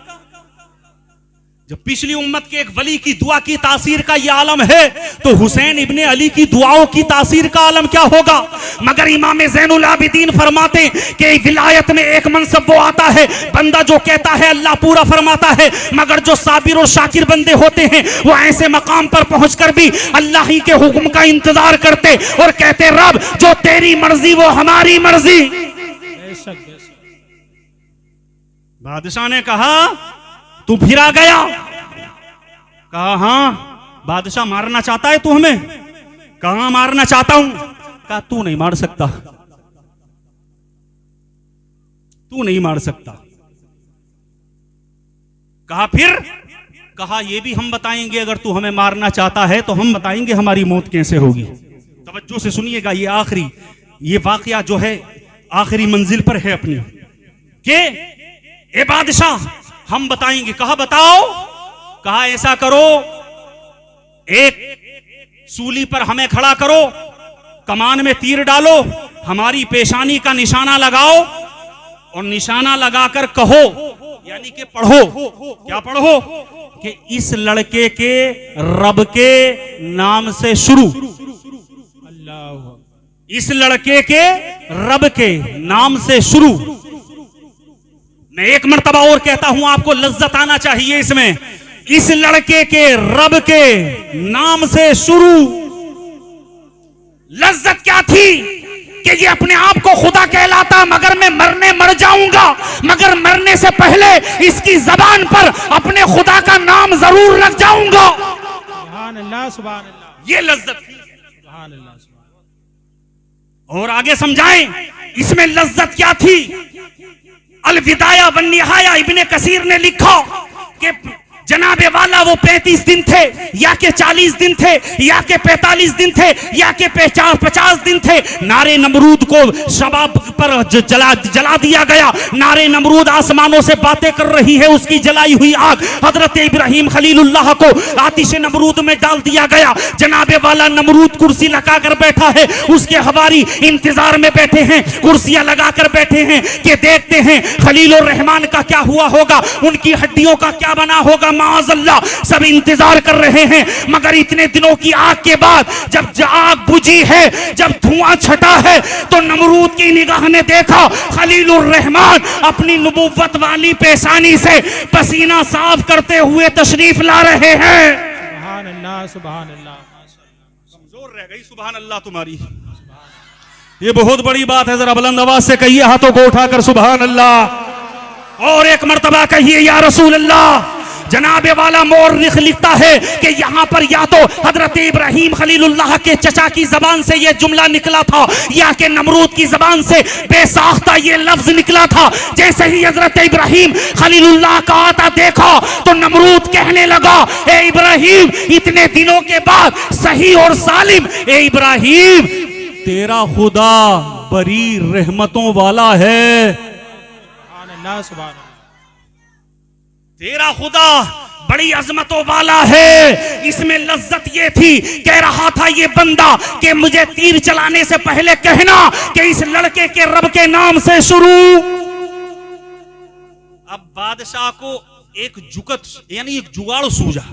जब पिछली उम्मत के एक वली की दुआ की तासीर का यह आलम है, तो हुसैन इब्ने अली की दुआओं की तासीर का आलम क्या होगा। मगर इमाम ज़ैनुल आबिदीन फरमाते कि विलायत में एक मनसब वो आता है, बंदा जो कहता है अल्लाह पूरा फरमाता है, मगर जो साबिर और शाकिर बंदे होते हैं वो ऐसे मकाम पर पहुंचकर भी अल्लाह ही के हुक्म का इंतजार करते और कहते, रब जो तेरी मर्जी वो हमारी मर्जी। बेशक बेशक। बादशाह ने कहा, तू फिर आ गया। कहा हां। बादशाह मारना चाहता है तू हमें? कहां मारना चाहता हूं? कहा तू नहीं मार सकता, तू नहीं मार सकता। कहा फिर? कहा ये भी हम बताएंगे, अगर तू हमें मारना चाहता है तो हम बताएंगे हमारी मौत कैसे होगी। तवज्जो से सुनिएगा, ये वाकया जो है आखिरी मंजिल पर है अपनी, के ए बादशाह हम बताएंगे। कहा बताओ। कहा ऐसा करो, एक सूली पर हमें खड़ा करो, कमान में तीर डालो, हमारी पेशानी का निशाना लगाओ और निशाना लगाकर कहो, यानी कि पढ़ो। क्या पढ़ो? कि इस लड़के के रब के नाम से शुरू। अल्लाह। इस लड़के के रब के नाम से शुरू। मैं एक मर्तबा और कहता हूं, आपको लज्जत आना चाहिए इसमें। इस लड़के के रब के नाम से शुरू। लज्जत क्या थी कि ये अपने आप को खुदा कहलाता, मगर मैं मर जाऊंगा, मगर मरने से पहले इसकी जबान पर अपने खुदा का नाम जरूर रख जाऊंगा। सुभान अल्लाह, सुभान अल्लाह। ये लज्जत थी। सुभान अल्लाह, सुभान। और आगे समझाएं इसमें लज्जत क्या थी। अल-विदाया वन निहाया इब्ने कसीर ने लिखा कि जनाबे वाला वो 35 दिन थे, या के 40 दिन थे, या के 45 दिन थे, या के 50 दिन थे। नारे नमरूद को शबाब पर जला दिया गया। नारे नमरूद आसमानों से बातें कर रही है, उसकी जलाई हुई आग हजरत इब्राहिम खलीलुल्लाह को आतिश नमरूद में डाल दिया गया। जनाबे वाला नमरूद कुर्सी लगाकर बैठा है, उसके हवारी इंतजार में बैठे हैं, कुर्सियां लगाकर बैठे हैं कि देखते हैं खलीलुर रहमान का क्या हुआ होगा, उनकी हड्डियों का क्या बना होगा। माअज़ल्लाह सब इंतजार कर रहे हैं। मगर इतने दिनों की आग के बाद जब आग बुझी है, जब धुआं छटा है, तो नमरूद की निगाह ने देखा खलीलुर रहमान अपनी नबुव्वत वाली पेशानी से पसीना साफ करते हुए तशरीफ ला रहे हैं। सुभान अल्लाह, सुभान अल्लाह। कमजोर रह गई सुभान अल्लाह तुम्हारी। ये बहुत बड़ी बात है, जरा बुलंद आवाज से कहिए, हाथों को उठाकर सुभान अल्लाह। और एक मर्तबा कहिए या रसूल अल्लाह। जनाबे वाला मोर्रिख लिखता है कि यहाँ पर या तो हजरत इब्राहिम खलीलुल्लाह के चचा की जबान से यह जुमला निकला था, या कि नमरूद की जबान से बेसाख्ता ये लफ्ज निकला था। जैसे ही हजरत इब्राहिम खलीलुल्लाह का आता देखा तो नमरूद कहने लगा, ए इब्राहिम इतने दिनों के बाद सही और सालिम, ए इब्राहिम तेरा खुदा बड़ी रहमतों वाला है। सुभान अल्लाह, सुभान अल्लाह। तेरा खुदा बड़ी अजमतों वाला है। इसमें लज्जत ये थी, कह रहा था ये बंदा कि मुझे तीर चलाने से पहले कहना कि इस लड़के के रब के नाम से शुरू। अब बादशाह को एक जुगत यानी एक जुगाड़ सूझा।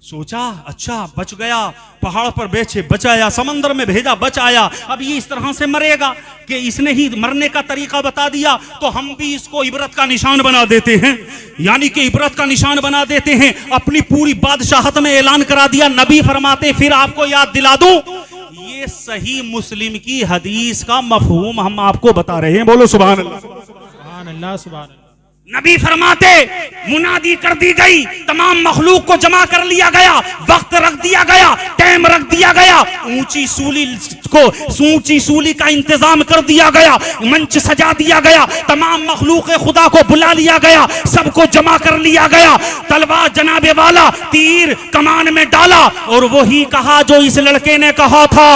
सोचा अच्छा बच गया, पहाड़ पर बेचे बचाया, समंदर में भेजा बचाया, अब ये इस तरह से मरेगा कि इसने ही मरने का तरीका बता दिया, तो हम भी इसको इबरत का निशान बना देते हैं। यानी कि इबरत का निशान बना देते हैं। अपनी पूरी बादशाहत में ऐलान करा दिया। नबी फरमाते, फिर आपको याद दिला दूं, ये सही मुस्लिम की हदीस का मफहूम हम आपको बता रहे हैं। बोलो सुभान अल्लाह, सुभान अल्लाह, सुभान अल्लाह। नबी फरमाते, मुनादी कर दी गई, तमाम मखलूक को जमा कर लिया गया, वक्त रख दिया गया, टाइम रख दिया गया, ऊंची सूली का इंतजाम कर दिया गया, मंच सजा दिया गया, तमाम मखलूक खुदा को बुला लिया गया, सबको जमा कर लिया गया। तलवार जनाबे वाला तीर कमान में डाला और वही कहा जो इस लड़के ने कहा था।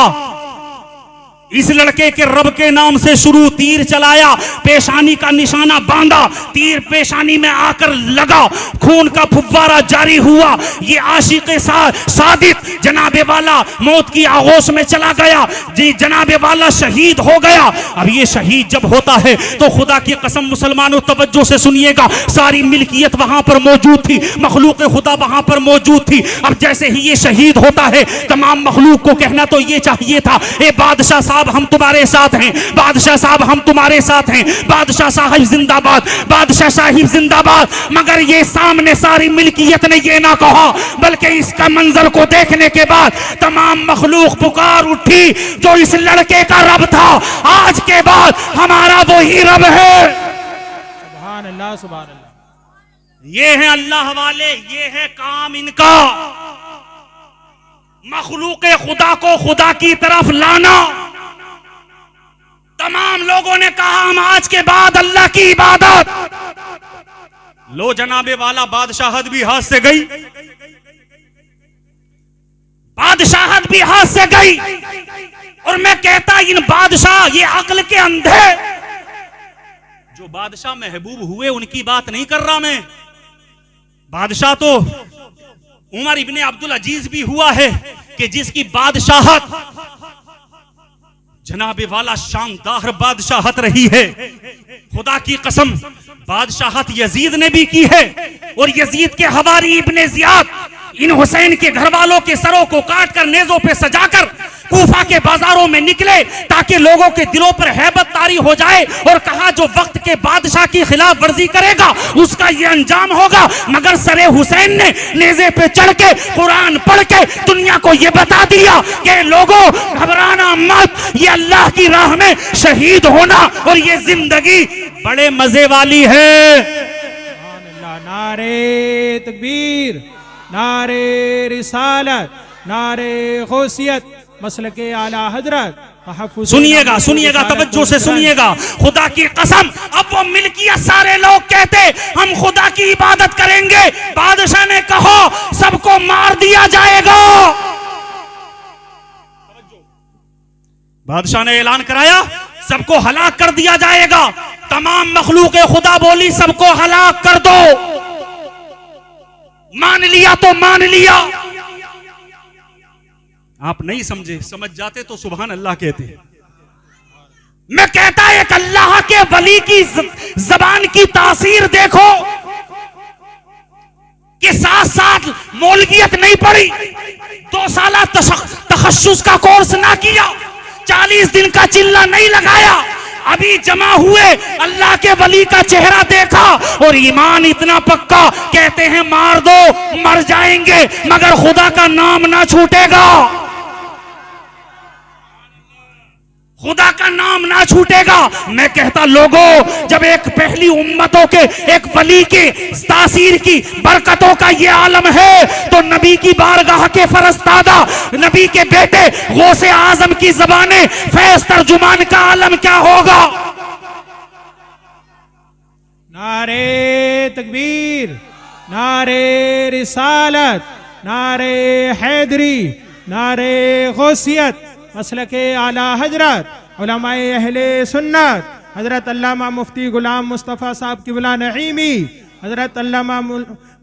इस लड़के के रब के नाम से शुरू, तीर चलाया, पेशानी का निशाना बांधा, तीर पेशानी में आकर लगा, खून का फुव्वारा जारी हुआ। ये आशिक सादिक जनाबे वाला मौत की आगोश में चला गया, जी जनाबे वाला शहीद हो गया। अब ये शहीद जब होता है तो खुदा की कसम मुसलमानों तवज्जो से सुनिएगा, सारी मिल्कियत वहां पर मौजूद थी, मखलूक खुदा वहां पर मौजूद थी। अब जैसे ही ये शहीद होता है, तमाम मखलूक को कहना तो ये चाहिए था, ए बादशाह साहब हम तुम्हारे साथ हैं, बादशाह साहब हम तुम्हारे साथ हैं, बादशाह साहिब जिंदाबाद, बादशाह साहिब जिंदाबाद। मगर ये सामने सारी मिल्कियत ने ये ना कहा, बल्कि इसका मंजर को देखने के बाद तमाम मखलूक पुकार उठी, जो इस लड़के का रब था आज के बाद हमारा वही रब है। सुभान अल्लाह, सुभान अल्लाह। ये है अल्लाह वाले, ये है काम इनका, मखलूक खुदा को खुदा की तरफ लाना। तमाम लोगों ने कहा हम आज के बाद अल्लाह की इबादत, लो जनाबे वाला बादशाहत भी हाथ से गई, बादशाहत भी हाथ से गई। और मैं कहता इन बादशाह, ये अक्ल के अंधे जो बादशाह महबूब हुए उनकी बात नहीं कर रहा मैं। बादशाह तो उमर इब्ने अब्दुल अजीज भी हुआ है कि जिसकी बादशाहत जनाबे वाला शानदार बादशाहत रही है। खुदा की कसम बादशाहत यजीद ने भी की है, और यजीद के हवारी इब्ने जियाद इन हुसैन के घर वालों के सरों को काट कर नेजों पे सजाकर कूफा के बाजारों में निकले ताकि लोगों के दिलों पर हैबत तारी हो जाए, और कहा जो वक्त के बादशाह की खिलाफ वर्जी करेगा उसका ये अंजाम होगा। मगर सरे हुसैन ने नेजे पे चढ़ के कुरान पढ़ के दुनिया को ये बता दिया कि लोगों घबराना मत, ये अल्लाह की राह में शहीद होना और ये जिंदगी बड़े मजे वाली है। सुभान अल्लाह। नारे तकबीर, नारे रिसालत, नारे गौसियत, मसलके आला हजरत। सुनिएगा सुनिएगा तवज्जो से सुनिएगा, खुदा की कसम अब वो मिल्कियत सारे लोग कहते हम खुदा की इबादत करेंगे, बादशाह ने कहो सबको मार दिया जाएगा। बादशाह ने ऐलान कराया सबको हलाक कर दिया जाएगा। तमाम मखलूक खुदा बोली सबको हलाक कर दो। मान लिया तो मान लिया। आप नहीं समझे, समझ जाते तो सुभान अल्लाह कहते। मैं कहता एक अल्लाह के वली की जबान की तासीर देखो कि साथ साथ मौलवियत नहीं पढ़ी, 2 साल तखस्सुस का कोर्स ना किया, 40 दिन का चिल्ला नहीं लगाया, अभी जमा हुए अल्लाह के वली का चेहरा देखा और ईमान इतना पक्का, कहते हैं मार दो मर जाएंगे मगर खुदा का नाम ना छूटेगा, खुदा का नाम ना छूटेगा। मैं कहता लोगों जब एक पहली उम्मतों के एक वली की तासीर की बरकतों का ये आलम है तो नबी की बारगाह के फरस्तादा नबी के बेटे गौसे आजम की जबाने फैज तर्जुमान का आलम क्या होगा। नारे तकबीर, नारे रिसालत, नारे हैदरी, नारे गौसियत, मसलके आला हजरत, उलमाए अहले सुन्नत, हजरत अल्लामा मुफ्ती गुलाम मुस्तफ़ा साहब किबला नईमी, हजरत अल्लामा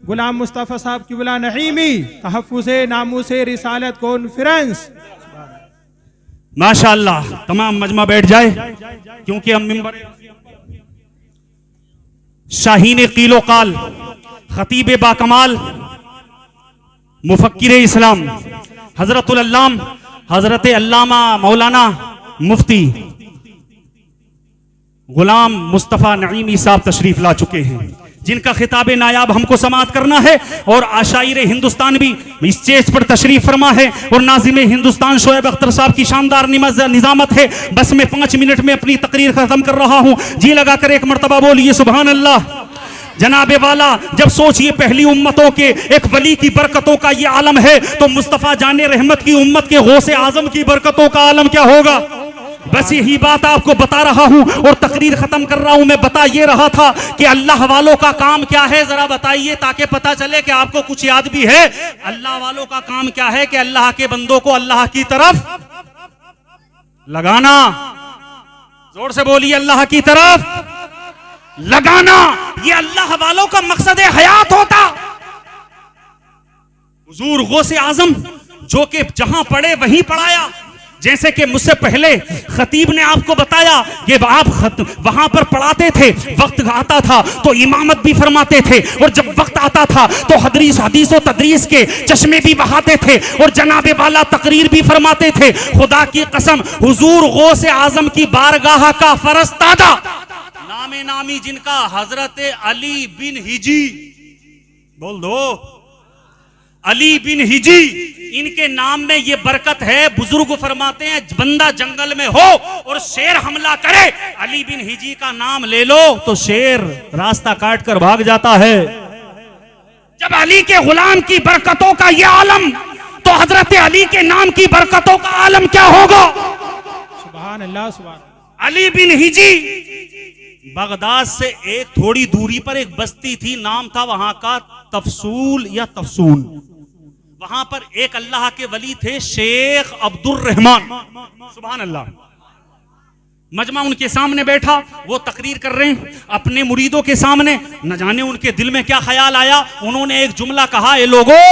गुलाम मुस्तफ़ा साहब किबला नईमी, तहफ़्फ़ुज़े नामूसे रिसालत कॉन्फ्रेंस। माशाअल्लाह तमाम मजमा बैठ जाए क्योंकि हम मिंबर शाहीन कीलो काल खतीब बाकमाल मुफक्किर इस्लाम हजरतुल अल्लाम हजरत अल्लामा मौलाना मुफ्ती गुलाम मुस्तफ़ा नईमी साहब तशरीफ ला चुके हैं, जिनका खिताब नायाब हमको समाअत करना है। और आशाइर हिंदुस्तान भी इस स्टेज पर तशरीफ फरमा है और नाज़िम हिंदुस्तान शोएब अख्तर साहब की शानदार निजामत है। बस मैं 5 मिनट में अपनी तकरीर खत्म कर रहा हूँ। जी लगाकर एक मरतबा बोलिए सुभान अल्लाह। जनाबे वाला जब सोचिए पहली उम्मतों के एक वली की बरकतों का ये आलम है तो मुस्तफ़ा जाने रहमत की उम्मत के गौसे आजम की बरकतों का आलम क्या होगा। बस यही बात आपको बता रहा हूं और तकरीर खत्म कर रहा हूं। मैं बता ये रहा था कि अल्लाह वालों का काम क्या है, जरा बताइए ताकि पता चले कि आपको कुछ याद भी है। अल्लाह वालों का काम क्या है कि अल्लाह के बंदों को अल्लाह की तरफ लगाना, जोर से बोलिए अल्लाह की तरफ लगाना, ये अल्लाह वालों का मकसद हयात होता। हुजूर गौसे आजम जो कि जहां पढ़े वहीं पढ़ाया, जैसे कि मुझसे पहले खतीब ने आपको बताया कि आप वहां पर पढ़ाते थे, वक्त आता था तो इमामत भी फरमाते थे, और जब वक्त आता था तो हदीस और तदरीस के चश्मे भी बहाते थे, और जनाबे वाला तकरीर भी फरमाते थे। खुदा की कसम, हुजूर गौसे आजम की बारगाह का फरस्तादा नामे नामी जिनका हजरत अली बिन हिजी, बोल दो अली बिन हिजी, इनके नाम में ये बरकत है। बुजुर्ग फरमाते हैं बंदा जंगल में हो और शेर हमला करे, अली बिन हिजी का नाम ले लो तो शेर रास्ता काट कर भाग जाता है। जब अली के गुलाम की बरकतों का ये आलम, तो हजरत अली के नाम की बरकतों का आलम क्या होगा? सुभान अल्लाह, सुभान। अली बिन हिजी, बगदाद से एक थोड़ी दूरी पर एक बस्ती थी, नाम था वहां का तफसूल या तफसूल। वहां पर एक अल्लाह के वली थे शेख अब्दुल रहमान, सुभान अल्लाह। मजमा उनके सामने बैठा, वो तकरीर कर रहे हैं अपने मुरीदों के सामने। न जाने उनके दिल में क्या ख्याल आया, उन्होंने एक जुमला कहा, ए लोगों,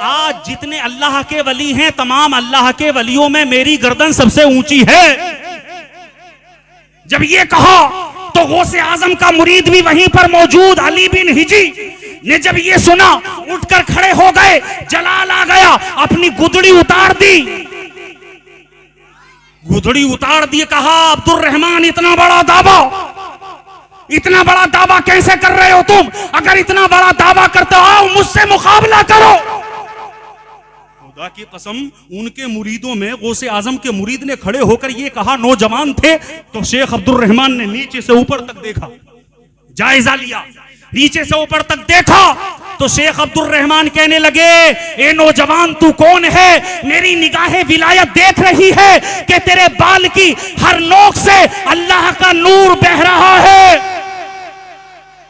आज जितने अल्लाह के वली हैं, तमाम अल्लाह के वलियों में मेरी गर्दन सबसे ऊंची है। जब ये कहा तो गौसे आजम का मुरीद भी वहीं पर मौजूद अली बिन हिजी ने जब ये सुना, उठकर खड़े हो गए, जलाल आ गया, अपनी गुदड़ी उतार दी, गुदड़ी उतार दी, कहा अब्दुल रहमान, इतना बड़ा दावा कैसे कर रहे हो तुम? अगर इतना बड़ा दावा करते हो, आओ मुझसे मुकाबला करो। खुदा की कसम, उनके मुरीदों में गौसे आजम के मुरीद ने खड़े होकर ये कहा, नौजवान थे तो शेख अब्दुल रहमान ने नीचे से ऊपर तक देखा, जायजा लिया, नीचे से ऊपर तक देखा तो शेख अब्दुल रहमान कहने लगे, ए नौजवान, तू कौन है? मेरी निगाहें विलायत देख रही है कि तेरे बाल की हर नोक से अल्लाह का नूर बह रहा है।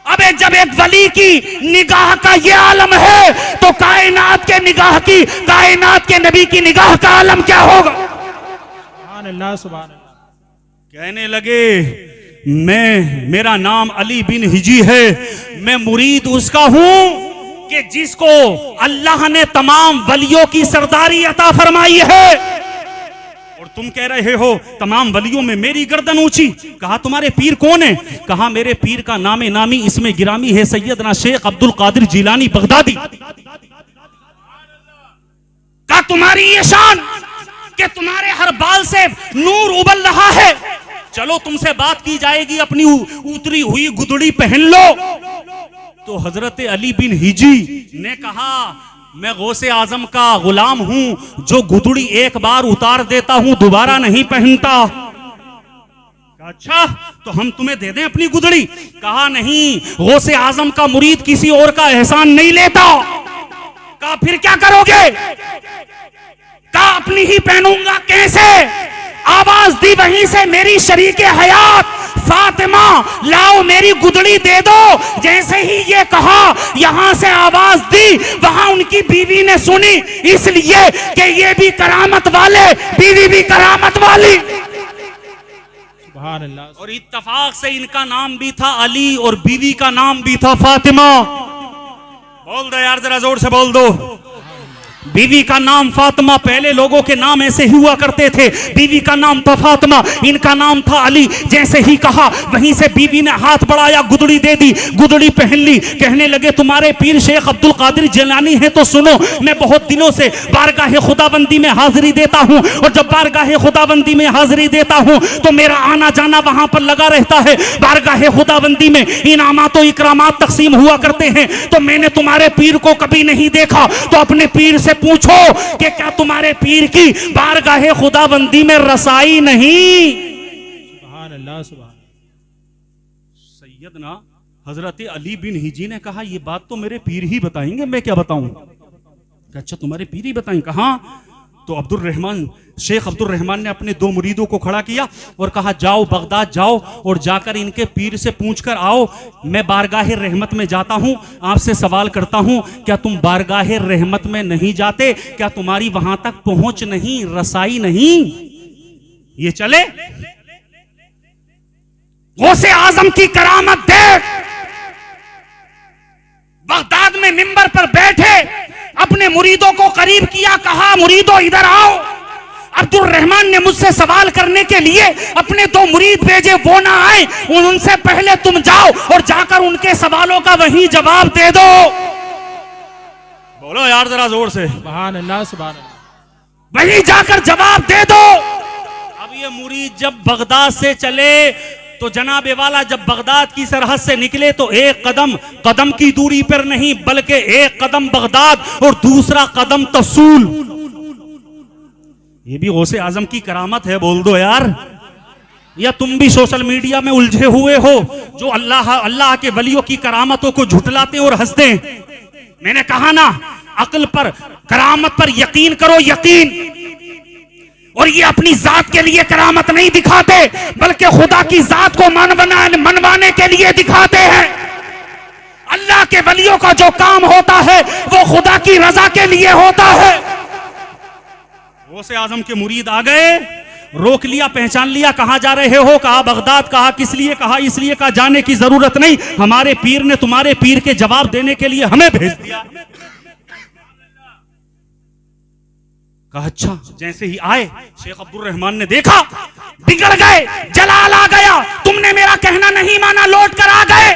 अबे जब एक वली की निगाह का ये आलम है, तो कायनात के निगाह की, कायनात के नबी की निगाह का आलम क्या होगा? सुभान अल्लाह, सुभान अल्लाह। कहने लगे, मेरा नाम अली बिन हिजी है, मैं मुरीद उसका हूं कि जिसको अल्लाह ने तमाम वलियों की सरदारी अता फरमाई है, और तुम कह रहे हो तमाम वलियों में मेरी गर्दन ऊंची। कहा तुम्हारे पीर कौन है? कहा मेरे पीर का नामे नामी इसमें गिरामी है सैयदना शेख अब्दुल कादिर जिलानी बगदादी। कहा तुम्हारी ये शान कि तुम्हारे हर बाल से नूर उबल रहा है, चलो तुमसे बात की जाएगी, अपनी उतरी हुई गुदड़ी पहन लो। तो हजरत अली बिन हिजी ने कहा, मैं गौसे आजम का गुलाम हूं, जो गुदड़ी एक बार उतार देता हूं दोबारा नहीं पहनता। अच्छा, तो हम तुम्हें दे दें अपनी गुदड़ी? कहा नहीं, गौसे आजम का मुरीद किसी और का एहसान नहीं लेता। कहा फिर क्या करोगे? कहा अपनी ही पहनूंगा। कैसे? आवाज दी वहीं से, मेरी शरीके हयात फातिमा, लाओ मेरी गुदड़ी दे दो। जैसे ही ये कहा, यहां से आवाज दी, वहां उनकी बीवी ने सुनी, इसलिए कि ये भी करामत वाले, बीवी भी करामत वाली। सुभान अल्लाह। और इत्तफाक से इनका नाम भी था अली और बीवी का नाम भी था फातिमा। बोल दो यार, जरा जोर से बोल दो। बीवी का नाम फातिमा, पहले लोगों के नाम ऐसे हुआ करते थे, बीवी का नाम था फातिमा, इनका नाम था अली। जैसे ही कहा, वहीं से बीवी ने हाथ बढ़ाया, गुदड़ी दे दी, गुदड़ी पहन ली। कहने लगे तुम्हारे पीर शेख अब्दुल कादिर जिलानी है, तो सुनो, मैं बहुत दिनों से बारगाह खुदाबंदी में हाजिरी देता हूं, और जब बारगाह खुदाबंदी में हाजिरी देता हूं तो मेरा आना जाना वहां पर लगा रहता है। बारगाह खुदाबंदी में इनामात और इकरामात तकसीम हुआ करते हैं, तो मैंने तुम्हारे पीर को कभी नहीं देखा। तो अपने पीर से पूछो कि क्या तुम्हारे पीर की बारगाहे खुदाबंदी में रसाई नहीं? सुभान अल्लाह, सुभान। सैयदना हजरत अली बिन हिजी ने कहा, ये बात तो मेरे पीर ही बताएंगे, मैं क्या बताऊं? अच्छा तुम्हारे पीर ही बताएं? कहा तो अब्दुल रहमान, शेख अब्दुल रहमान ने अपने दो मुरीदों को खड़ा किया और कहा, जाओ बगदाद जाओ और जाकर इनके पीर से पूछकर आओ। मैं बारगाह रहमत में जाता हूं, आपसे सवाल करता हूं, क्या तुम बारगाह रहमत में नहीं जाते? क्या तुम्हारी वहां तक पहुंच नहीं, रसाई नहीं? ये चले। गौसे आजम की करामत देख, बगदाद में मिंबर पर बैठे अपने मुरीदों को करीब किया, कहा मुरीदों इधर आओ। अब्दुल रहमान ने मुझसे सवाल करने के लिए अपने 2 मुरीद भेजे, वो ना आए, उनसे पहले तुम जाओ और जाकर उनके सवालों का वही जवाब दे दो। बोलो यार जरा जोर से, सुभान अल्लाह सुभान अल्लाह। वही जाकर जवाब दे दो। अब ये मुरीद जब बगदाद से चले तो जनाबे वाला जब बगदाद की सरहद से निकले तो एक कदम की दूरी पर नहीं, बल्कि एक कदम बगदाद और दूसरा कदम तसूल। ये भी गौसे आजम की करामत है, बोल दो यार। या तुम भी सोशल मीडिया में उलझे हुए हो जो अल्लाह के वलियों की करामतों को झुठलाते और हंसते। मैंने कहा ना, अक्ल पर, करामत पर यकीन करो, यकीन। और ये अपनी जात के लिए करामत नहीं दिखाते, बल्कि खुदा की जात को मनवाने के लिए दिखाते हैं। अल्लाह के वलियों का जो काम होता है वो खुदा की रजा के लिए होता है। गौसे आजम के मुरीद आ गए, रोक लिया, पहचान लिया, कहां जा रहे हो? कहा बगदाद। कहा किस लिए? कहा इसलिए। कहा जाने की जरूरत नहीं, हमारे पीर ने तुम्हारे पीर के जवाब देने के लिए हमें भेज दिया। कहा अच्छा। जैसे ही आए शेख अब्दुल रहमान ने देखा, बिगड़ गए, जलाल आ गया, तुमने मेरा कहना नहीं माना, लौट कर आ गए।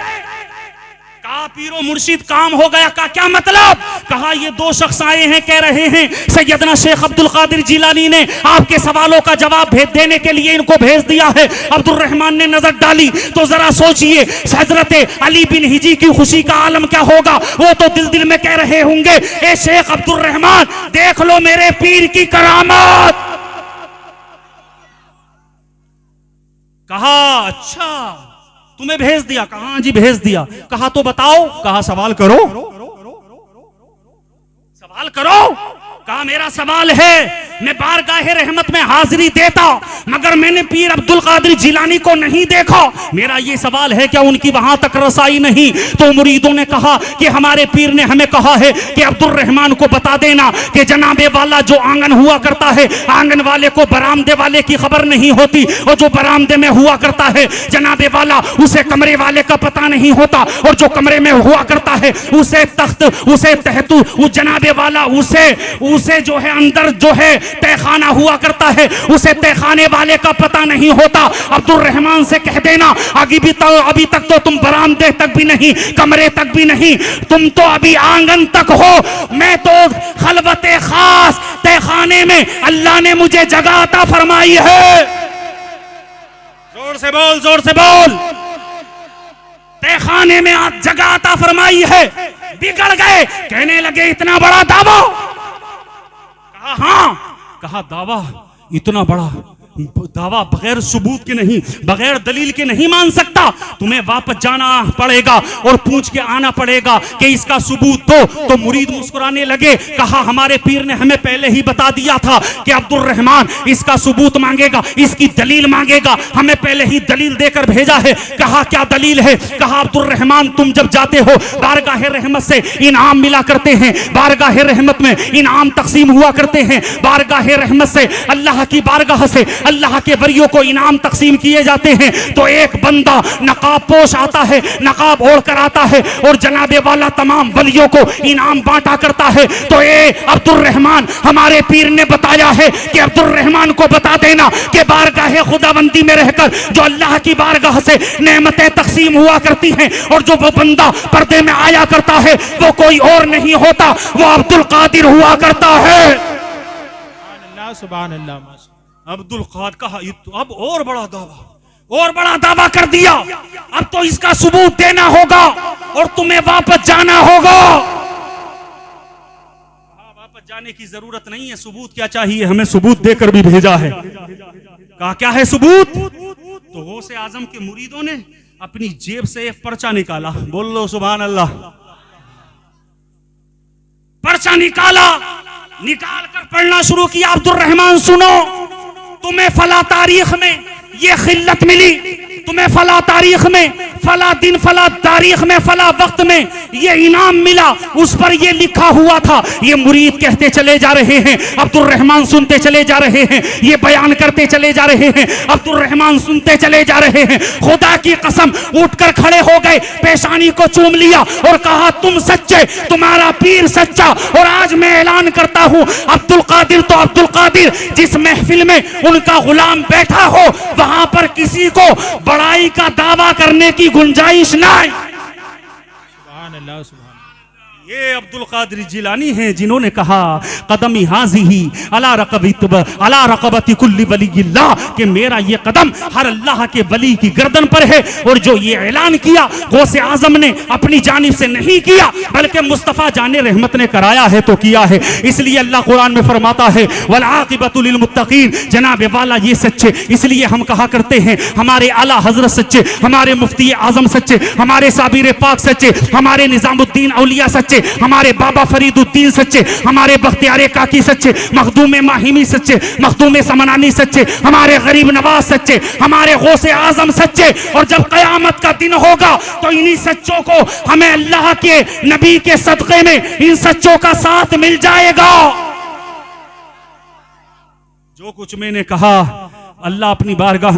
कहा पीरो मुर्शिद काम हो गया। का क्या मतलब? कहा ये 2 शख्स आए हैं, कह रहे हैं सैयदना शेख अब्दुल कादिर जिलानी ने आपके सवालों का जवाब भेज देने के लिए इनको भेज दिया है। अब्दुल रहमान ने नजर डाली तो जरा सोचिए, हजरत अली बिन हिजी की खुशी का आलम क्या होगा। वो तो दिल में कह रहे होंगे, ए शेख अब्दुल रहमान देख लो मेरे पीर की करामत। कहा अच्छा तुम्हें भेज दिया? कहा जी भेज दिया। कहा तो बताओ। कहा सवाल करो, सवाल करो। कहा मेरा सवाल है, मैं बारगाहे रहमत में हाजिरी देता मगर मैंने पीर अब्दुल कादिर जिलानी को नहीं देखा। मेरा ये सवाल है, क्या उनकी वहां तक रसाई नहीं? तो मुरीदों ने कहा कि हमारे पीर ने हमें कहा है कि अब्दुल रहमान को बता देना कि जनाबे वाला जो आंगन हुआ करता है, आंगन वाले को बरामदे वाले की खबर नहीं होती, और जो बरामदे में हुआ करता है जनाबे वाला उसे कमरे वाले का पता नहीं होता, और जो कमरे में हुआ करता है उसे तख्त, उसे तहतु, उस जनाबे वाला उसे जो है अंदर जो है तहखाना हुआ करता है, उसे तहखाने वाले का पता नहीं होता। अब्दुल रहमान से कह देना अभी तक तो तुम बरामदे तक भी नहीं, कमरे तक भी नहीं, तुम तो अभी आंगन तक हो। मैं तो खलवते खास तहखाने में अल्लाह ने मुझे जगह अता फरमाई है। जोर से बोल, जोर से बोल। तहखाने में जगह अता फरमाई है। बिगड़ गए, कहने लगे इतना बड़ा दावा। कहा हाँ। कहा दावा, इतना बड़ा दावा बगैर सबूत के नहीं, बगैर दलील के नहीं मान सकता। तुम्हें वापस जाना पड़ेगा और पूछ के आना पड़ेगा कि इसका सबूत दो। तो मुरीद मुस्कुराने लगे। कहा हमारे पीर ने हमें पहले ही बता दिया था कि अब्दुल रहमान इसका सबूत मांगेगा, इसकी दलील मांगेगा, हमें पहले ही दलील देकर भेजा है। कहा क्या दलील है? कहा अब्दुल रहमान तुम जब जाते हो बारगाह रहमत से इनाम मिला करते हैं, बारगाह रहमत में इनाम तकसीम हुआ करते हैं, बारगाह रहमत से अल्लाह की बारगाह से अल्लाह के वलियों को इनाम तकसीम किए जाते हैं। तो एक बंदा नकाब पोश आता है, नकाब ओढ़ कर आता है और जनाबे वाला तमाम वलियों को इनाम बांटा करता है। तो ये अब्दुल रहमान हमारे पीर ने बताया है कि अब्दुल रहमान को बता देना कि बारगाह खुदाबंदी में रहकर जो अल्लाह की बारगाह से नेमतें तकसीम हुआ करती हैं और जो वो बंदा पर्दे में आया करता है वो कोई और नहीं होता, वो अब्दुल कादिर हुआ करता है। सुभान अल्लाह। अब्दुल कादिर कहा अब और बड़ा दावा कर दिया, अब तो इसका सबूत देना होगा और तुम्हें वापस जाना होगा। वापस जाने की जरूरत नहीं है, सबूत क्या चाहिए? हमें सबूत देकर भी भेजा है। कहा क्या है सबूत? तो गौसे आजम के मुरीदों ने अपनी जेब से एक पर्चा निकाला। बोल लो सुभान अल्लाह। पर्चा निकाला, निकाल कर पढ़ना शुरू किया। अब्दुल रहमान सुनो, तुम्हें फला तारीख में ये खिल्लत मिली, तुम्हें फला तारीख में फला दिन फला तारीख में फला वक्त में ये इनाम मिला, उस पर ये लिखा हुआ था। ये मुरीद कहते चले जा रहे हैं, अब्दुल रहमान सुनते चले जा रहे हैं, ये बयान करते चले जा रहे हैं, अब्दुल रहमान सुनते चले जा रहे हैं। खुदा की कसम उठकर खड़े हो गए, पेशानी को चूम लिया और कहा तुम सच्चे, तुम्हारा पीर सच्चा। और आज मैं ऐलान करता हूं, अब्दुल कादिर तो अब्दुल कादिर, जिस महफिल में उनका गुलाम बैठा हो वहां पर किसी को बड़ाई का दावा करने की गुंजाइश नहीं। सुभान अल्लाह, सुभान ये अब्दुल कादिर जिलानी हैं जिन्होंने कहा कदमी हाज़िही अला रक़बती कुल्ली वलीयिल्लाह, कि मेरा ये कदम हर अल्लाह के वली की गर्दन पर है। और जो ये ऐलान किया गौसे आजम ने अपनी जानिब से नहीं किया, बल्कि मुस्तफ़ा जाने रहमत ने कराया है तो किया है। इसलिए अल्लाह कुरान में फरमाता है वल आक़िबतु लिल मुत्तक़ीन, जनाब वाला ये सच्चे। इसलिए हम कहा करते हैं हमारे आला हजरत सच्चे, हमारे मुफ्ती आजम सच्चे, हमारे साबिर पाक सच्चे, हमारे निजामुद्दीन औलिया सच्चे, हमारे बाबा फरीदुद्दीन सच्चे, हमारे बख्तियार काकी सच्चे, मखदूम माहिमी सच्चे, मखदूम समनानी सच्चे, हमारे गरीब नवाज सच्चे, हमारे गौसे आजम सच्चे। और जब कयामत का दिन होगा तो इन्हीं सच्चों को हमें अल्लाह के नबी के सदक़े में इन सच्चों का साथ मिल जाएगा। जो कुछ मैंने कहा अल्लाह अपनी बारगाह में